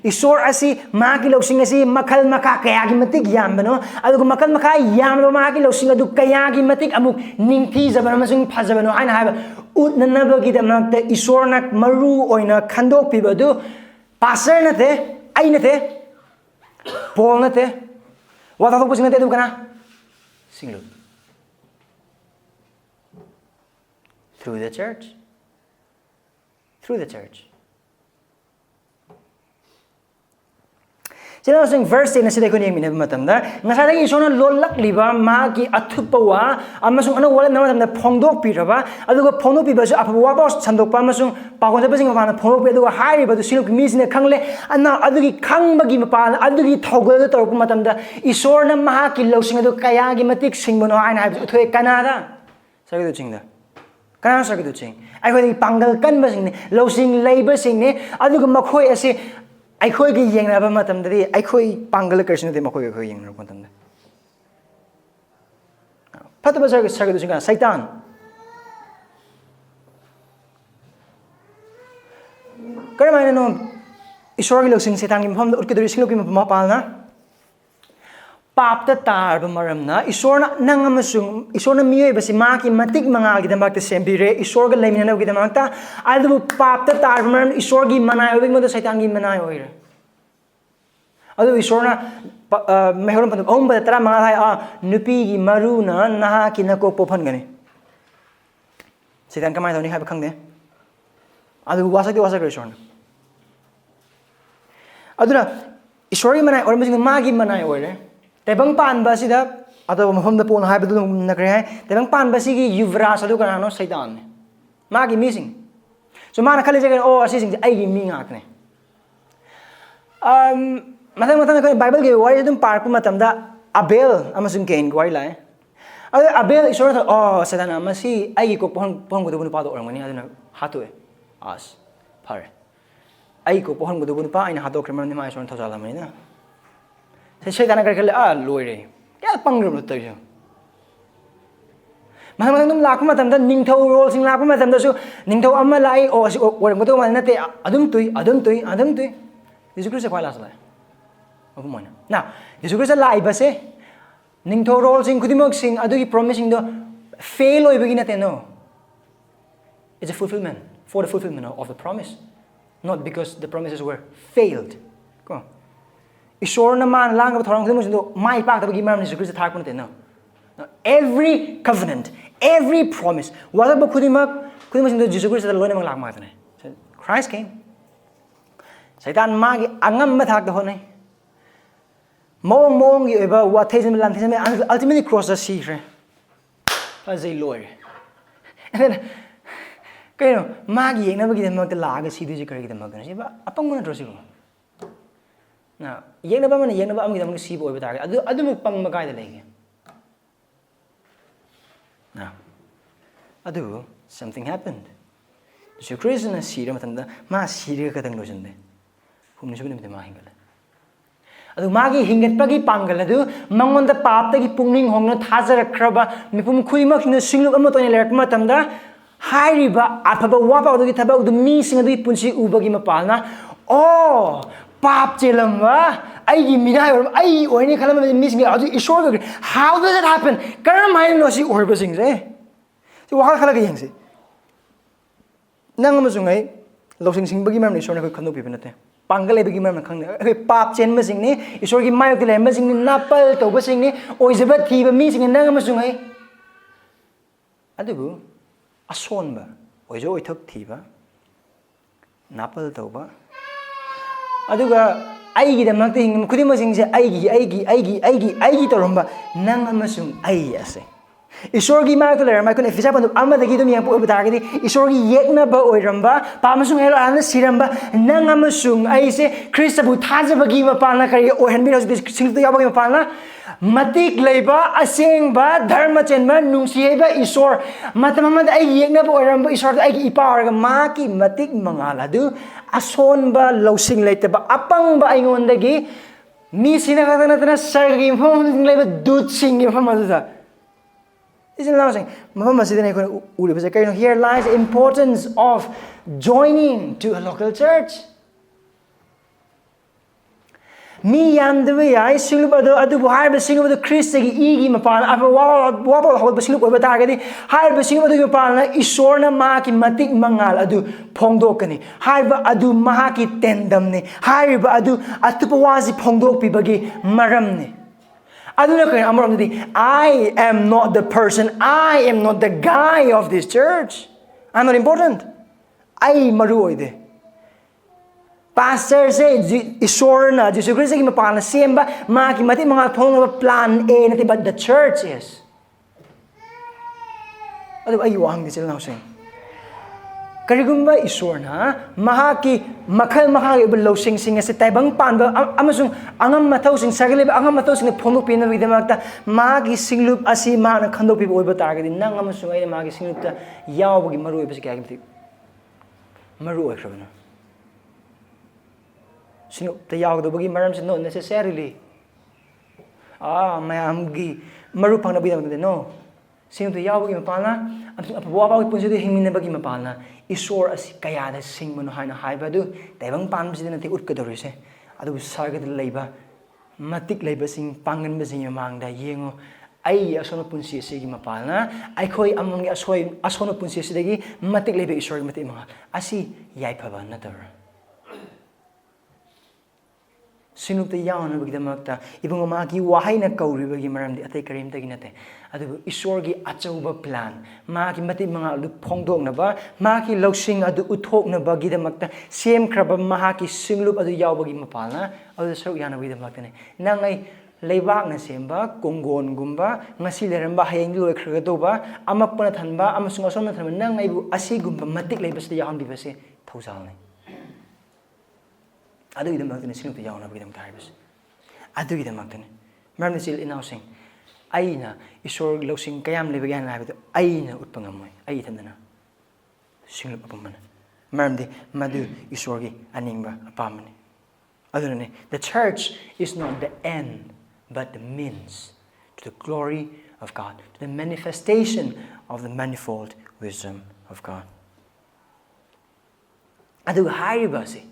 Esor asi Mahakki losing asi makhal makha kayagi matik yam mano adugo makhal makha yam lo Mahakki losing adu kayagi matik amuk ningthi jabana masung phajabano aina haiba utnanabagi damakta Esorna maru oina khandokpiba adu pastor nate ai nate Paul nate wa ta basing nate adu kana Singlup through the church Sinasing verse na sila ko niya minamatamda nasadagi Esorna lolak liba Mahakki athuppa-wa amasung ano wala namatamda phongdokpire ba aduga phongdokpiba su aphaba-wa pau sandokpa amasung pakon sa basing mapalna phongdokpire aduga haiba du Singlupki misina khangle ana adugi khangbagi mapalna adugi thougal du tawrpa matamda Esorna Mahakki losing adu kayagi matik singbano aina haiba uthoi kanada sagadu chingda kana sagadu ching akhoi pangal kan basing ne losing labor sing ne aduga makhoi ase ꯑꯩꯈꯣꯏꯒꯤ ꯌꯦꯡꯅꯕ ꯃꯇꯝꯗꯗꯤ ꯑꯩꯈꯣꯏ ꯄꯥꯡꯒꯜ ꯀꯔꯤꯁꯨ ꯅꯠꯇꯦ ꯃꯈꯣꯏꯒ ꯑꯩꯈꯣꯏ ꯌꯦꯡꯅꯔꯛꯄ ꯃꯇꯝꯗ ꯐꯠꯇꯕ ꯁꯔꯒꯗꯨꯁꯨ ꯀꯅꯥ ꯁꯩꯇꯥꯟ ꯀꯔꯝꯍꯥꯏꯅꯅꯣ ꯏꯁꯣꯔꯒꯤ ꯂꯧꯁꯤꯡ ꯁꯩꯇꯥꯟꯒꯤ ꯃꯐꯝꯗ ꯎꯠꯀꯗꯧꯔꯤ ꯁꯤꯡꯂꯨꯞꯀꯤ ꯃꯄꯥꯜꯅ ꯄꯥꯞꯇ ꯇꯥꯔꯕ ꯃꯔꯝꯅ ꯏꯁꯣꯔꯅ ꯅꯪ ꯑꯃꯁꯨꯡ ꯏꯁꯣꯔꯅ ꯃꯤꯑꯣꯏꯕꯁꯤ ꯃꯍꯥꯛꯀꯤ ꯃꯇꯤꯛ ꯃꯉꯥꯜꯒꯤꯗꯃꯛꯇ ꯁꯦꯝꯕꯤꯔꯦ ꯏꯁꯣꯔꯒ ꯂꯩꯃꯤꯟꯅꯅꯕꯒꯤꯗꯃꯛꯇ ꯑꯗꯨꯕꯨ ꯄꯥꯞꯇ ꯇꯥꯔꯕ ꯃꯔꯝꯅ ꯏꯁꯣꯔꯒꯤ ꯃꯅꯥꯏ ꯑꯣꯏꯕꯉꯣꯟꯗ ꯁꯩꯇꯥꯟꯒꯤ ꯃꯅꯥꯏ ꯑꯣꯏꯔꯦ ꯑꯗꯨ ꯏꯁꯣꯔꯅ ꯃꯩꯍꯧꯔꯝ 3:15 ꯍꯥꯏ ꯅꯨꯄꯤꯒꯤ ꯃꯔꯨꯅ ꯅꯍꯥꯛꯀꯤ ꯅꯀꯣꯛ ꯄꯣꯛꯍꯟꯒꯅꯤ ꯁꯩꯇꯥꯟ ꯀꯃꯥꯏꯅ ꯇꯧꯅꯤ ꯍꯥꯏꯕ ꯈꯪꯗꯦ ꯑꯗꯨꯕꯨ ꯋꯥꯁꯛꯈ꯭ꯔꯦ ꯏꯁꯣꯔꯅ ꯑꯗꯨꯅ ꯏꯁꯣꯔꯒꯤ ꯃꯅꯥꯏ ꯑꯣꯏꯔꯝꯕꯁꯤꯡꯅ ꯃꯥꯒꯤ ꯃꯅꯥꯏ ꯑꯣꯏꯔꯦ ꯇꯥꯏꯕꯪ ꯄꯥꯟꯕ ꯑꯁꯤꯗ ꯑꯇꯣꯞꯄ ꯃꯐꯝꯗ ꯄꯣꯛꯅ ꯍꯥꯏꯕꯗꯨ ꯅꯀ꯭ꯔꯦ ꯍꯥꯏ ꯇꯥꯏꯕꯪ ꯄꯥꯟꯕ ꯑꯁꯤꯒꯤ ꯌꯨꯕ꯭ꯔꯥꯖ ꯑꯗꯨ ꯀꯅꯥꯅꯣ ꯁꯩꯇꯥꯟꯅꯤ ꯃꯥꯒꯤ ꯃꯤꯁꯤꯡ ꯁꯣ ꯃꯥꯅ ꯈꯜꯂꯤꯁꯦ ꯀꯩꯅꯣ ꯑꯁꯤꯁꯤꯡꯁꯦ ꯑꯩꯒꯤ ꯃꯤ ꯉꯥꯛꯇꯅꯦ ꯃꯊꯪ ꯑꯩꯈꯣꯏ ꯕꯥꯏꯕꯜꯒꯤ ꯋꯥꯔꯤ ꯑꯗꯨꯝ ꯄꯥꯔꯛꯄ ꯃꯇꯝꯗ ꯑꯕꯦꯜ ꯑꯃꯁꯨꯡ ꯀꯦꯟꯒꯤ ꯋꯥꯔꯤ ꯂꯥꯛꯑꯦ ꯑꯗꯨ ꯑꯕꯦꯜ ꯏꯁꯣꯔꯅ ꯁꯩꯇꯥꯟ ꯃꯁꯤ ꯑꯩꯒꯤ ꯀꯣꯛ ꯄꯣꯛꯍꯟꯒꯗꯧꯕ ꯅꯨꯄꯥꯗꯣ ꯑꯣꯏꯔꯝꯒꯅꯤ ꯑꯗꯨꯅ ꯍꯥꯠꯇꯣꯛꯑꯦ ꯑꯁ ꯐꯔꯦ ꯑꯩ ꯀꯣꯛ ꯄꯣꯛꯍꯟꯒꯗꯧꯕ ꯅꯨꯄꯥ ꯑꯩꯅ ꯍꯥꯠꯇꯣꯛꯈ꯭ꯔꯦ ꯃꯔꯝꯗꯤ ꯃꯥ ꯏꯁꯣꯔꯅ ꯊꯧꯖꯥꯜꯂꯝꯕꯅꯤꯅ ꯁꯩꯇꯥꯟꯅ ꯀꯔꯤ ꯈꯜꯂꯦ ꯂꯣꯏꯔꯦ ꯀꯌꯥ ꯄꯪꯈ꯭ꯔꯕ ꯇꯧꯔꯤꯁꯦ ꯃꯊꯪ ꯑꯗꯨꯝ ꯂꯥꯛꯄ ꯃꯇꯝꯗ ꯅꯤꯡꯊꯧꯔꯣꯜꯁꯤꯡ ꯂꯥꯛꯄ ꯃꯇꯝꯗꯁꯨ ꯅꯤꯡꯊꯧ ꯑꯃ ꯂꯥꯛꯏ ꯑꯁꯤ ꯑꯣꯏꯔꯝꯒꯗꯧꯕ ꯃꯥꯜꯂꯦ ꯅꯠꯇꯦ ꯑꯗꯨꯝ ꯇꯨꯏ ꯌꯦꯁꯨ ꯈ꯭ꯔꯤꯁꯇ ꯈ꯭ꯋꯥꯏ ꯂꯥꯁ ꯂꯥꯛꯑꯦ ꯃꯐꯝ ꯑꯣꯏꯅ ꯌꯦꯁꯨ ꯈ꯭ꯔꯤꯁꯇ ꯂꯥꯛꯏꯕꯁꯦ ꯅꯤꯡꯊꯧꯔꯣꯜꯁꯤꯡ ꯈꯨꯗꯤꯡꯃꯛꯁꯤꯡ ꯑꯗꯨꯒꯤ ꯄ꯭ꯔꯣꯃꯤꯁꯁꯤꯡꯗꯣ ꯐꯦꯜ ꯑꯣꯏꯕꯒꯤ ꯅꯠꯇꯦ ꯅꯣ it's a fulfillment for the fulfillment of the promise not because the promises were failed ko Esorna man langaba thorang khudimasindo mai paktabagi maram Yesu Christ thakpa nate no every covenant every promise wadaba khudimasindo Yesu Christ da loina mang lakma tane Christ came Satan magi angam thakda honai mong gi oiba wathejim lanthejim ultimately cross the sea re azai loire and then kaino magi yenabagi demakta laga siduje karigi demakta siba apangmuna drosigo now yenaba man yenaba amgi demak sibo oiba target adu mu pangma kaida lege now adu something happened Yesu Christ na sira matanda ma sira kadang lojande humni subni mate ma hingala adu magi hingatpagi pangal adu mangonda paptagi pungning hongna thajarakraba mipum khuimak na singlup ama toine lerak matamda hairiba athaba wapa adu thaba adu mi sing adu punsi ubagi mapalna pap chelamba aigi minai or ai oine khalama mi sing adu isor how does it happen karam hain no si orba sing se si wakal khala ga yengse nang amazungai losing sing bagi mam ni isor na ko khanok pi benate pangal bagi mam khang ne pap chen ma sing ni isor gi mayok le ma sing ni napal to ba sing ni oijaba thiba mi sing nang amazungai adubu asonba oijo oithok thiba napal to ba aduga aigi da makte hing khudima sing se aigi toromba nang amasung ai ase Isorgi mayok le ma kun efisa pandu amadagi dum yang pu obitagidi isorgi yekna ba oiramba pa amasung hero ana siramba nang amasung ai se Christ bu thajabagi mapalna kari ohenbi no singta yabagi mapalna matik leiba asengba dharma chenba nungsieba isor matamamada ai yekna ba oiramba isor ai gi iparga ma ki matik mangal adu asonba losing leitaba apangba aingondagi mi sinakatana sargi phom leiba dut sing phom adu isn't that saying mama sidene ko uri base kaino here lies the importance of joining to a local church mi yamdwe ai silubado adu harba silubado Christigi igi mapana aba wa hol silup oba targadi harba silubado mapana isorna ma ki matik mangal adu phongdokani harba adu mahaki tendamne harba adu athuppa-wa si phongdokpibagi maramne I am not the person, I am not the guy of this church. I'm not important. I maruoide. Pastor say Esorna, Jesu Christ gi mapana semba ma ki mati mga phongna plan A nati but the church is. Adu ai wang di sila say. Karigumba Esorna Mahakki makhal mahagi losing sing ase taibang panba amasung angam mathaw sing sagalib angam mathaw sing phongdok pina bidamakta magi singlup asi mana khandok pi oiba targadi nang amasung ai magi singlup ta yawbagi maru oiba kya gimti maru oikrabana Singlupta yaudabagi maram is not necessarily. Mayamgi maru phongdokpire no. Singlupta yaubagi mapalna athuppa-wa punsi hingminabagi mapalna Esor asi kayada singmano haina haibadu taibang panbisida nate utkadarise adu sargada leiba matik leiba sing pangan basing yamangda yengo ai asona punsi sigi mapalna aikhoi amangi asona punsi sidagi matik leiba Esor matik mangal asi yaipaba natara Singlupta yaunabagidamata ibung Mahakki wahayna kauribagi maramdi atay karimtagi nate adu Esorgi achauba plan Mahakki matik-mangal adu phongdoknaba Mahakki lausing adu utthoknaba gidamakta semkraba Mahakki singlup adu yaubagi mapalna adu saruk yanabagidamaktane nangai leibakna semba konggon gumba ngasi leramba hayeng loikhraga toba amakpana thanba amasung asomna thanba nangai bu asigumba matik leibasida yaunbibase thougal Adu ida magtene singlupta yauna bagi dam taribas. Adu ida magtene. Maram ni sil inausing. Aina Esor lausing kayam lebagi han labi aina utpangamoy. Ai thandana. Singlup apamana. Maram di madu Esorgi aningba apamani. Adu ne. The church is not the end but the means to the glory of God, to the manifestation of the manifold wisdom of God. Adu haribasi.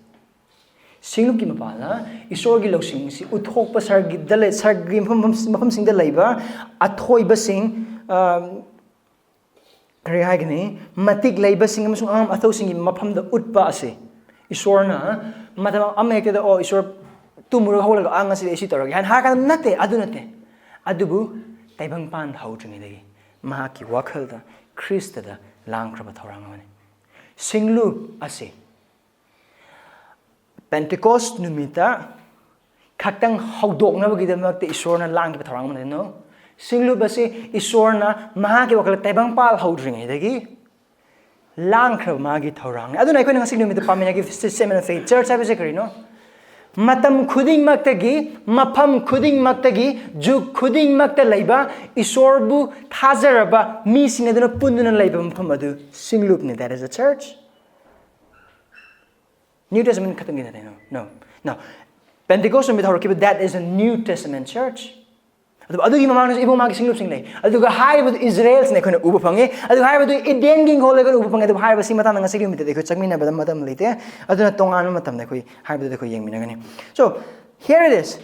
Singlupki mapalna Esorgi lausing si uthokpa sargi dale sargi mafam sing dalaiba athoiba sing kari haigani matik leiba sing amasung am athau sing mafam da utpa ase Esorna matam amekte da o Esor tumuru holaga angasi esi toragi han hakan nate adubu taibang pan hautringi dagi Mahakki wakhalda Krista da langkraba thorangani Singlup ase Pentecost numita khaktang phongdoknabagidamagta Esorna langki thorang man no Singlup ase Esorna Mahakki wakal taibang pal haudringai dagi langkrab magi thorang aduna ikoi ngasi numita pamena gi semen faith church have sekari no matam khuding maktagi mafam khuding maktagi juk khuding makta leiba Esorbu thazaraba mi sing aduna punduna leiba mafam adu Singlup ne that is a church New Testament no. Pentecost that is a New Testament church. Adugi mamang ibong Mahakki singlup sing lay. Aduga haiba Israel's ne kono ubo pange. Aduga haiba idenging hole kono ubo pange. Aduga haiba si matam nga siglim mite ko chagmina badam matam lite. Aduna tongan matam ne ko haiba de ko yengmina gani. So here it is.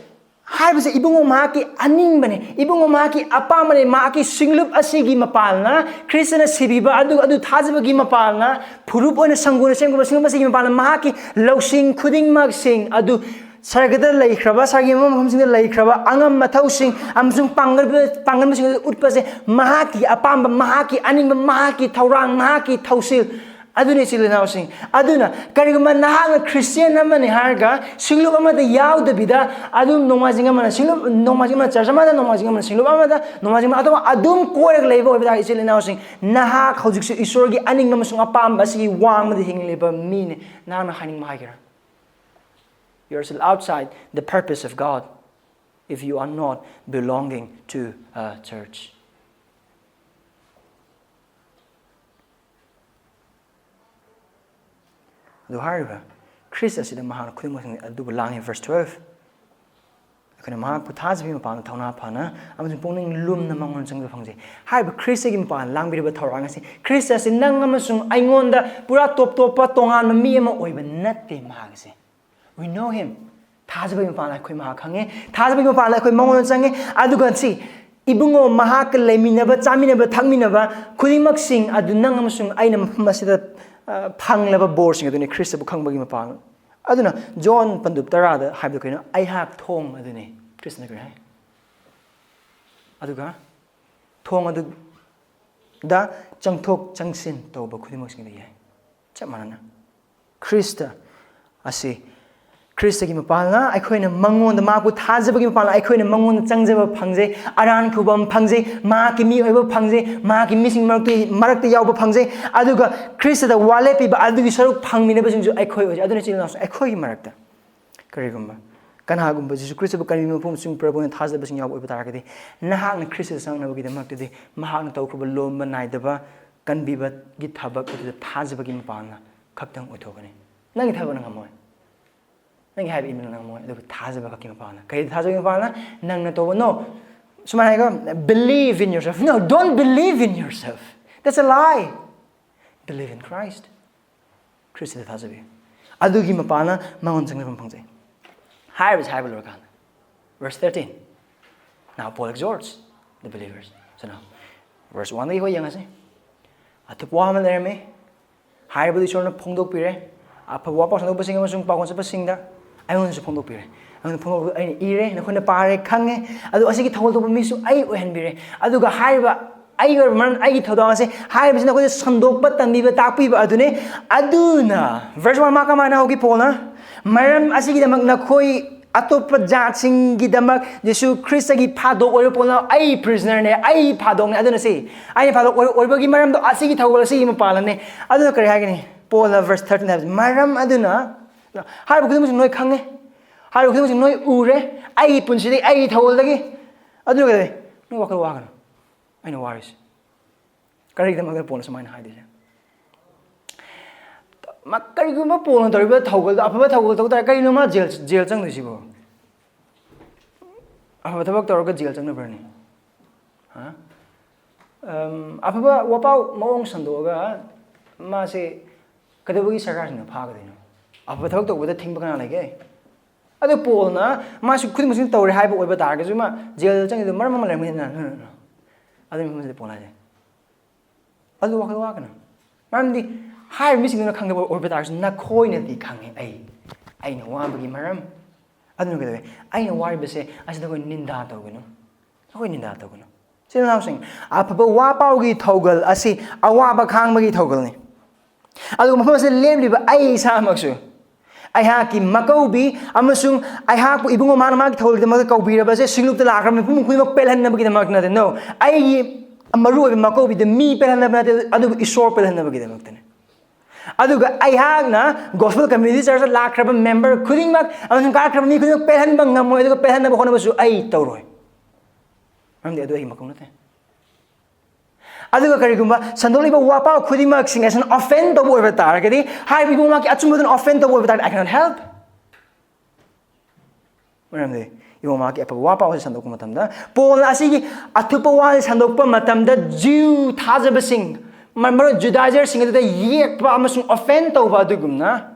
Haiba si ibong Mahakki aning bane. Ibong Mahakki apa mane Mahakki singlup asigi mapalna. Kristna sibiba adu thazabagi mapalna. Phurup oina sangguna sengguba singlup asigi mapalna Mahakki lausing khuding mag sing adu sargada laikhraba sargi mafam sing laikhraba angam mathau sing amsung pangal sing utpase Mahakki apamba Mahakki aningba Mahakki thaurang Mahakki thausil adune silina sing aduna kariguma nahang Christian amani harga singlup amada yaudabida adum nomajing amana singlup nomajing amana church amada nomajing amana singlup amada nomajing amada adum korek leiba obida silina sing naha khojik se Esorgi aningba masung apamba sigi wangmadi hingleba mine nana haning mahagira You're still outside the purpose of God if you are not belonging to a church. Duhariba, Christ said the Mahakki khuding adu lang in verse 12. Kana Mahakki thazbi mapana thauna phana amjung pongning lum na mangon changba phangje. Haiba Christ gi mapana langbiriba thorang ase. Christ ase nang amasung aingonda pura top pa tongan mi ama oiba natte Mahakki se. We know him. Thazbi mapana khoi Mahakki thazbi mapana khoi mangon change aduga si ibungo Mahakki leiminaba chaminaba thangminaba khudingmak sing adu nang amasung aina masida Phanglaba bor sing adune Christ bu khangbagi mapang aduna John pandup tarada haibdo kaina I have thong adune Christ na gai aduga thong adu da changthok changsin toba khudimok sing dai chamanana Christ ase Christ gi mapalna aikhoina mangon da maku thazabagi mapalna aikhoina mangon changjaba phangje aran khubam phangje Mahakki mi oiba phangje Mahakki mising marakte yauba phangje aduga Christ da walepi ba adugi saruk phangmine ba singju aikhoi oi aduna chilna aikhoi marakta karigumba kanagumba Jesu Christ bu kanimi pum sing prabhu na thazaba sing yauba oiba tarakade nahang Christ sangnabagi da makte mahang tawkruba lomba naidaba kanbiba gi thabak adu thazabagi mapalna khaktang othogane nangi thabana ngamoy Nang have in nang mo do thazaba ka kimapana. Kay thazaba kimapana nang na to no. Sumana ka believe in yourself. No, don't believe in yourself. That's a lie. Believe in Christ. Christ the thazabi. Adugi mapana mangon sangnam phangse. Hybrid lorkan. Verse 13. Now Paul exhorts the believers. So now verse 1 ko yang ase. Athuppa-wa malerme. Hybrid Esorna phongdokpire. Aphwa pa sandok basing amasung pakon sa pasingda. Ayon sa phongdokpire. Ang phongdok ay ire na khona pare khange. Adu asigi thawal to misu ay ohenbire. Aduga haiba I man I thoda ase haiba sina ko sandok ba tambi ba takpi ba adune aduna. Verse 1 makamana hogi Paul na. Maram asigi damak na khoi atoppa jat singi damak Jesu Christ gi phadok oi Paul ai prisoner ne ai phadok ne aduna se. Ai phadok oi bagi maram do asigi thawal asigi mapalan ne. Aduna kari hagini Paul verse 13 has maram aduna. Haiba kudum noi khange. Haiba kudum noi ure ai punsi ai thawal dagi. Aduna kare no wakal wakal. I know worries. Kari them other bonus mine hide. Makariguma Polo to river thougal, upper thougal to the Kainoma jail chang the Shibo. I have a talk jail chang the burning. Huh? Upper wapa mong sandoga, Masi Kadawi Saras in the park. Upper talk with a thing like a. Other Polna, Masu couldn't tower hype over Targazuma, jail chang the Marmala. Other members of the Polana. Other walk walk. Mamdi, high missing in a kanga orbitars, not coin at the kanga. I know one bagi maram. I don't know. I know why, but say, I said, Ninda Togano. Oh, Ninda Togano. Say, now saying, athuppa-wa thougal, I see, awaba kangmagi thougal. I don't know, lamely, but I samaksu. I haki makobi, amasung, I hak ibungo manamag told the mother Kobira, but Singlupki pelan never get a magnet. No, I maru makobi, the me pelan never adu Esorna never get a magnet. Aduga, I hagna, gospel communities are a lacrab member, couldn't make, and Carcram, you could pelan bangamo, pelan of Honabasu, I toro. I'm the Adu Maconate. Aduga Karigumba, Sandoliba Wapa, Kudimaxing as an offend the word target. Hi, we won't make an offend the word that I cannot help. Where am they? You won't make a wapa was Sandokumatamda. Paul Asigi, athuppa-wa Sandokpa Matamda, Jew Tazabasing. My mother Judaizer singing the yek Pamasung offend over Dugumna.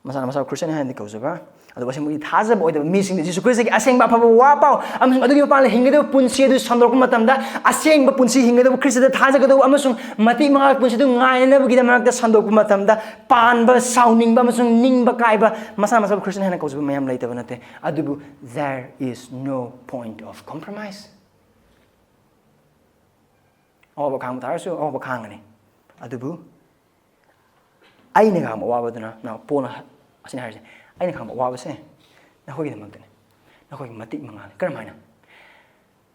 Masana Christian hand the Kosovo. Otherwise, we Tazab or the missing the Jesus Christ, I sang Papa, I'm Adugi Hinga Punsi, Sandokumatamda, I sang Punsi Hinga Christ the Tazagado, Amazon, matik-mangal Punsi, I never get a mark the Sandokumatamda, Panba, sounding Bamasung, Ningba Kaiba, Masana Christian hand goes with me later. Adubu, there is no point of compromise. All Kang Tarsu, all Kangani. Adubu, I never have a wabaduna, now Pona, I know what was saying. Now, who is the mountain? Now, who is matik-mangal? Carmina.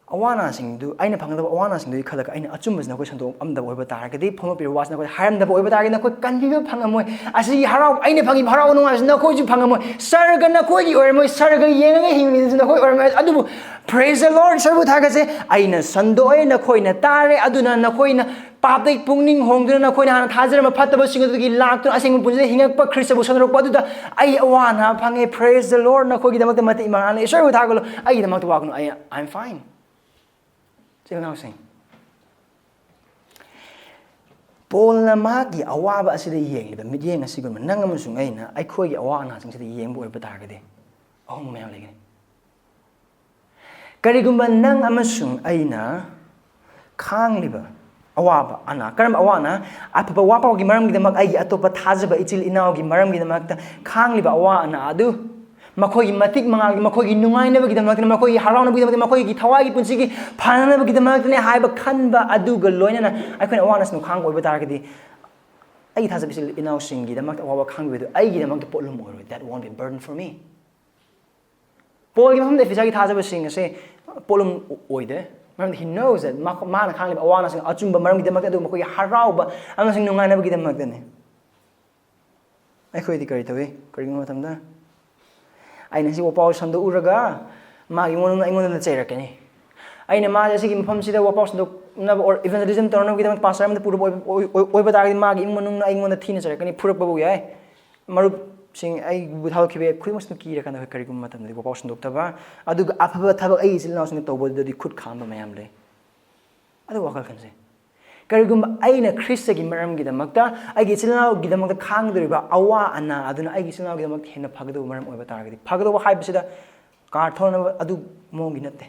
Awana sing do, I know Awana sing do color, I know Achumas no question to the over target, they pull up your was no harm the boy, but I know what can you pangamoy. I see how I know Pangi Haro no has no coach pangamoy. Sarga Nakoi or my Sarga Yang is in the Hoi or my Adu. Praise the Lord, Sir Butagase. I know Sandoy, Nakoina, Tare, Aduna, Nakoina. Public pungning home to Nakoina, Hazard, a part of a single lack to a single Punzi, but Christopher Paduda. I want Pange, praise the Lord, Nakogi, the matik-mangal, Sir Butago, I eat them out to walk. I'm fine. See what I'm saying? Paul na Mahakki awaba asida yeng liba midyeng asigon man nang amusung ay na ay koy awa na sing sida yeng boy batagade. Oh mo mayaw lagi. Karigumba nang amusung ay na kang liba awaba ana karam awa na athuppa-wa pa gi maram gi damag ay atoppa thazaba ichil inaw gi maram gi damag ta kang liba awa na adu Makoy matik-mangal makoy nungay na bagidam natin makoy haraw na bagidam makoy gitawagi punsigi pana na bagidam natin ay ba kanba aduga loy na ay kun awanas no kang oy batargadi ay thasabi sil inaw singi da mak awa kang wedo ay gidam mag polum or that won't be a burden for me. Paul givam the fisagi thasabi sing say polum oy de man he knows that man kang liba awanas achumba maram gidam mak adu makoy haraw ba ang sing nungay na bagidam natin ay koy di kari tawi kari mo matamda I know what Sando Uraga, Maggie won't the Cherakani. I know Maja from Sida Wapos or evangelism turn with them pass around the put over Maggie, Monung, the teenager, can you put up a way? Maru sing ai buthal khibe khui mas ki ra kana kari gum matam de wapau sandokta adu aphaba thabak ai isil na sing tawbo de khut khamba mayam le adu wakal khanse kari gum aina Christ gi maram gi damakta ai gi silna gi damakta khang deriba awa ana aduna ai gi silna gi damak hena phagdo maram oiba targadi phagdo hai bisida kar thona adu mong gi natte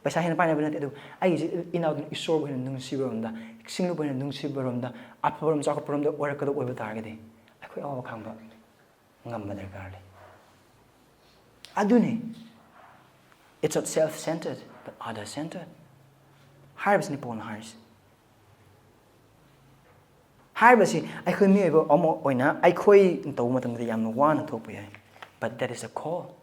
paisa hena paina bina adu ai ina isor bo hena nung sibaramda singlu bo hena nung sibaramda aphabaram chakapram da orakado oiba targadi akhoi awa khangba ngam ba darkar adune it's not self-centered but other-centered harbs ni pon hars harbasi akhoi mi oiba omo oina akhoi to matam da yamna wana thokpa yai but that is a call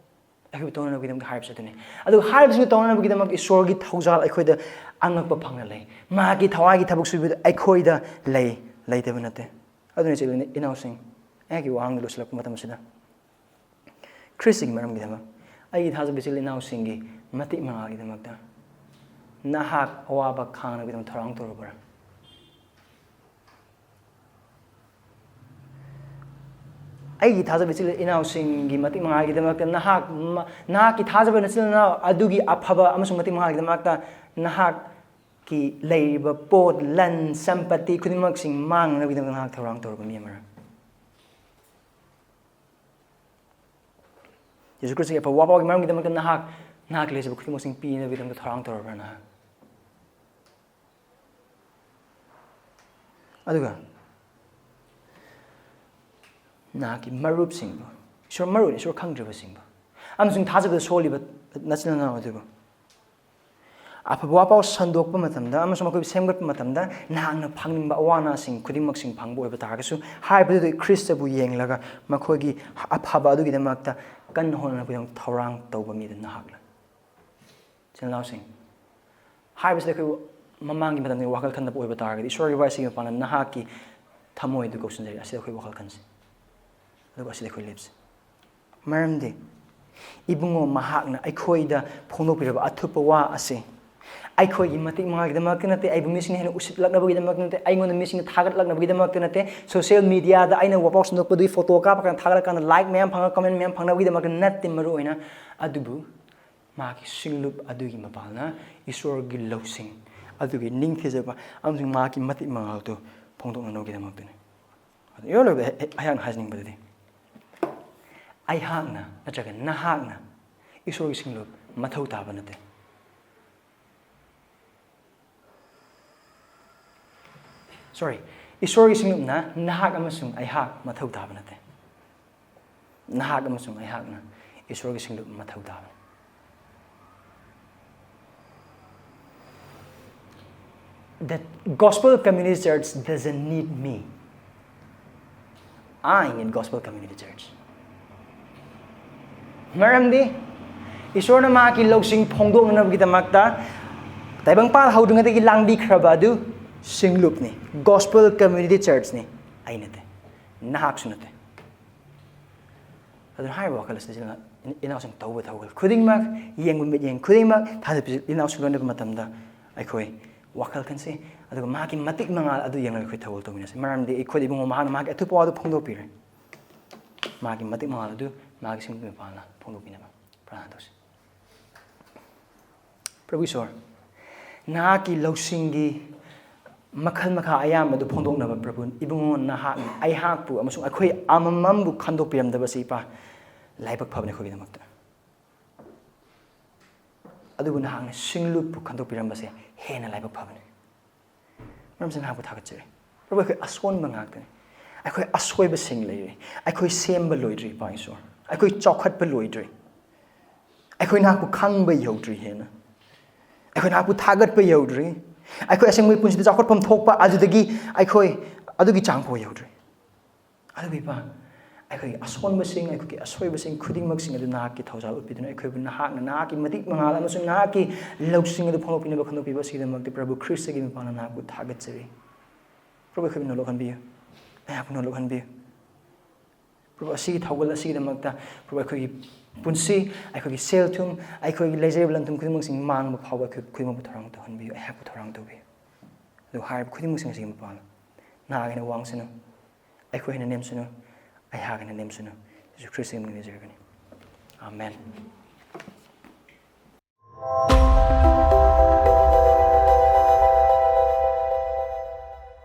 akhoi tona gi dam harbs adune adu harbs ni tona gi dam isor gi thawjal akhoi da angakpa phangna lei ma gi thawai gi thabuk subi akhoi da lei leiteba nate adune chilene inausing ai gi wang luslak matam sida Christ gi maram gi dam ai thaja bisil inausing gi matik-mangal gi damakta nahak awaba khangna gi dam tharang torobara ai gi thaja bisil inausing gi matik-mangal gi damakta nahak ki thaja ba nasilna adugi aphaba amasung matik-mangal gi damakta nahak ki leiba pot lan sampati khudimak sing mangna gi dam nahak tharang toroba mi amara Jesus Christ ge pa wapa gi maram gi damakta nahak lesa khudimak sing pi na gi dam tharang toroba na aduga nahak ki marup sing isor maru isor khangdriba sing amsung thaja ba soliba nasilna na aduga aphawa sandokpa matamda amasung makoi semgatpa matamda nahangna phangning ba awana sing khudimak sing phangbo oiba targasu haibu Christ bu yenglaga makoi gi aphaba adu gi damakta kan honna bu thorang tawba mi da nahakla chenlaw sing haibu se ko mamang gi matamni wakal khanna oiba targa isor gi vai sing pana nahaki thamoi du ko sunjari asida khoi wakal khansi adu asida khoi lips maramde ibungo mahakna aikhoida phongdokpire athuppa-wa ase aikoi gi matik-mangal gi damak nate ai bu mising hena usit lakna gi damak nate ai ngon mising thagat lakna gi damak nate social media da aina wapau sandok padu photo ka pa kan thagat kan like mem phanga comment mem phangna gi damak nate maru oina adubu ma ki singlup adugi mapalna isor gi losing adugi ningthejaba amsing ma ki matik-mangal to phongdokna no gi damak tune adu yo lo ayang hasning badadi ai hakna natraga nahakna isor gi singlup mathau taba nate sorry isor gi singlup na nahak amasung ai hak mathau taba nate nahak amasung ai hakna isor gi singlup mathau taba that gospel community church doesn't need me I need gospel community church maramdi Esorna ma ki losing phongdokna gi damakta taibang pal haudunga de gi langbi khraba du Singlup ni gospel community church ni ainate nahak sunate adun hai wakal sejina inausing tawba thougal khuding mak yengum mit yeng khuding mak thada pi inausing lon matamda aikhoi wakal kanse adu ma ki matik-mangal adu yengal khoi thawal to minase maramdi ikhoi ibungo mahana ma ki athuppa-wa du phongdokpire ma ki matik-mangal adu ma ki singlup pala phongdokpina ma pranatos Prabhu Isor na ki lausingi makhal makha ayam adu phongdoknaba Prabhu ibungo nahak ai hakpu amasung akhoi amamambu khandokpiramdaba sipa laibak phabne khogi damakta adu nahakne singlup pu khandokpirambase hena laibak phabne maramsen hakpu thagachre Prabhu akhoi aswon bangaktane akhoi aswoi ba sing leire akhoi semba loidri pa Isor akhoi chokhat pa loidri akhoi nakpu khangba yodri hena akhoi nakpu thagat pa yodri akhoi asengmui punsi chokhat pam thokpa adudagi akhoi adugi changpo yodri adugi pa akhoi aswon ba sing akhoi aswoi ba sing khudingmak sing adu nahak ki thawjal upiduna akhoi bu nahak na nahak ki matik-mangal amasung nahak ki losing adu phongdokpina ba khandokpiba sidamakti Prabhu Christ gi mipana nahakpu thagachari Prabhu akhoi no lokhan bi ayap no lokhan bi Prabhu asigi thougal asigi damakta Prabhu akhoi punsi akhoi sel thum akhoi leisure lantum khudimang sing mang ba phawba khudimang bu tharang to hanbi ayap bu tharang to bi do har khudimang sing mapala na ga na wangsunu akhoi na nemsunu ai ha ga na nemsunu ꯖꯤꯁꯨ ꯈ꯭ꯔꯤꯁꯇꯒꯤ ꯃꯤꯡ ꯅꯤꯖꯔꯒꯅꯤ ꯑꯥꯃꯦꯟ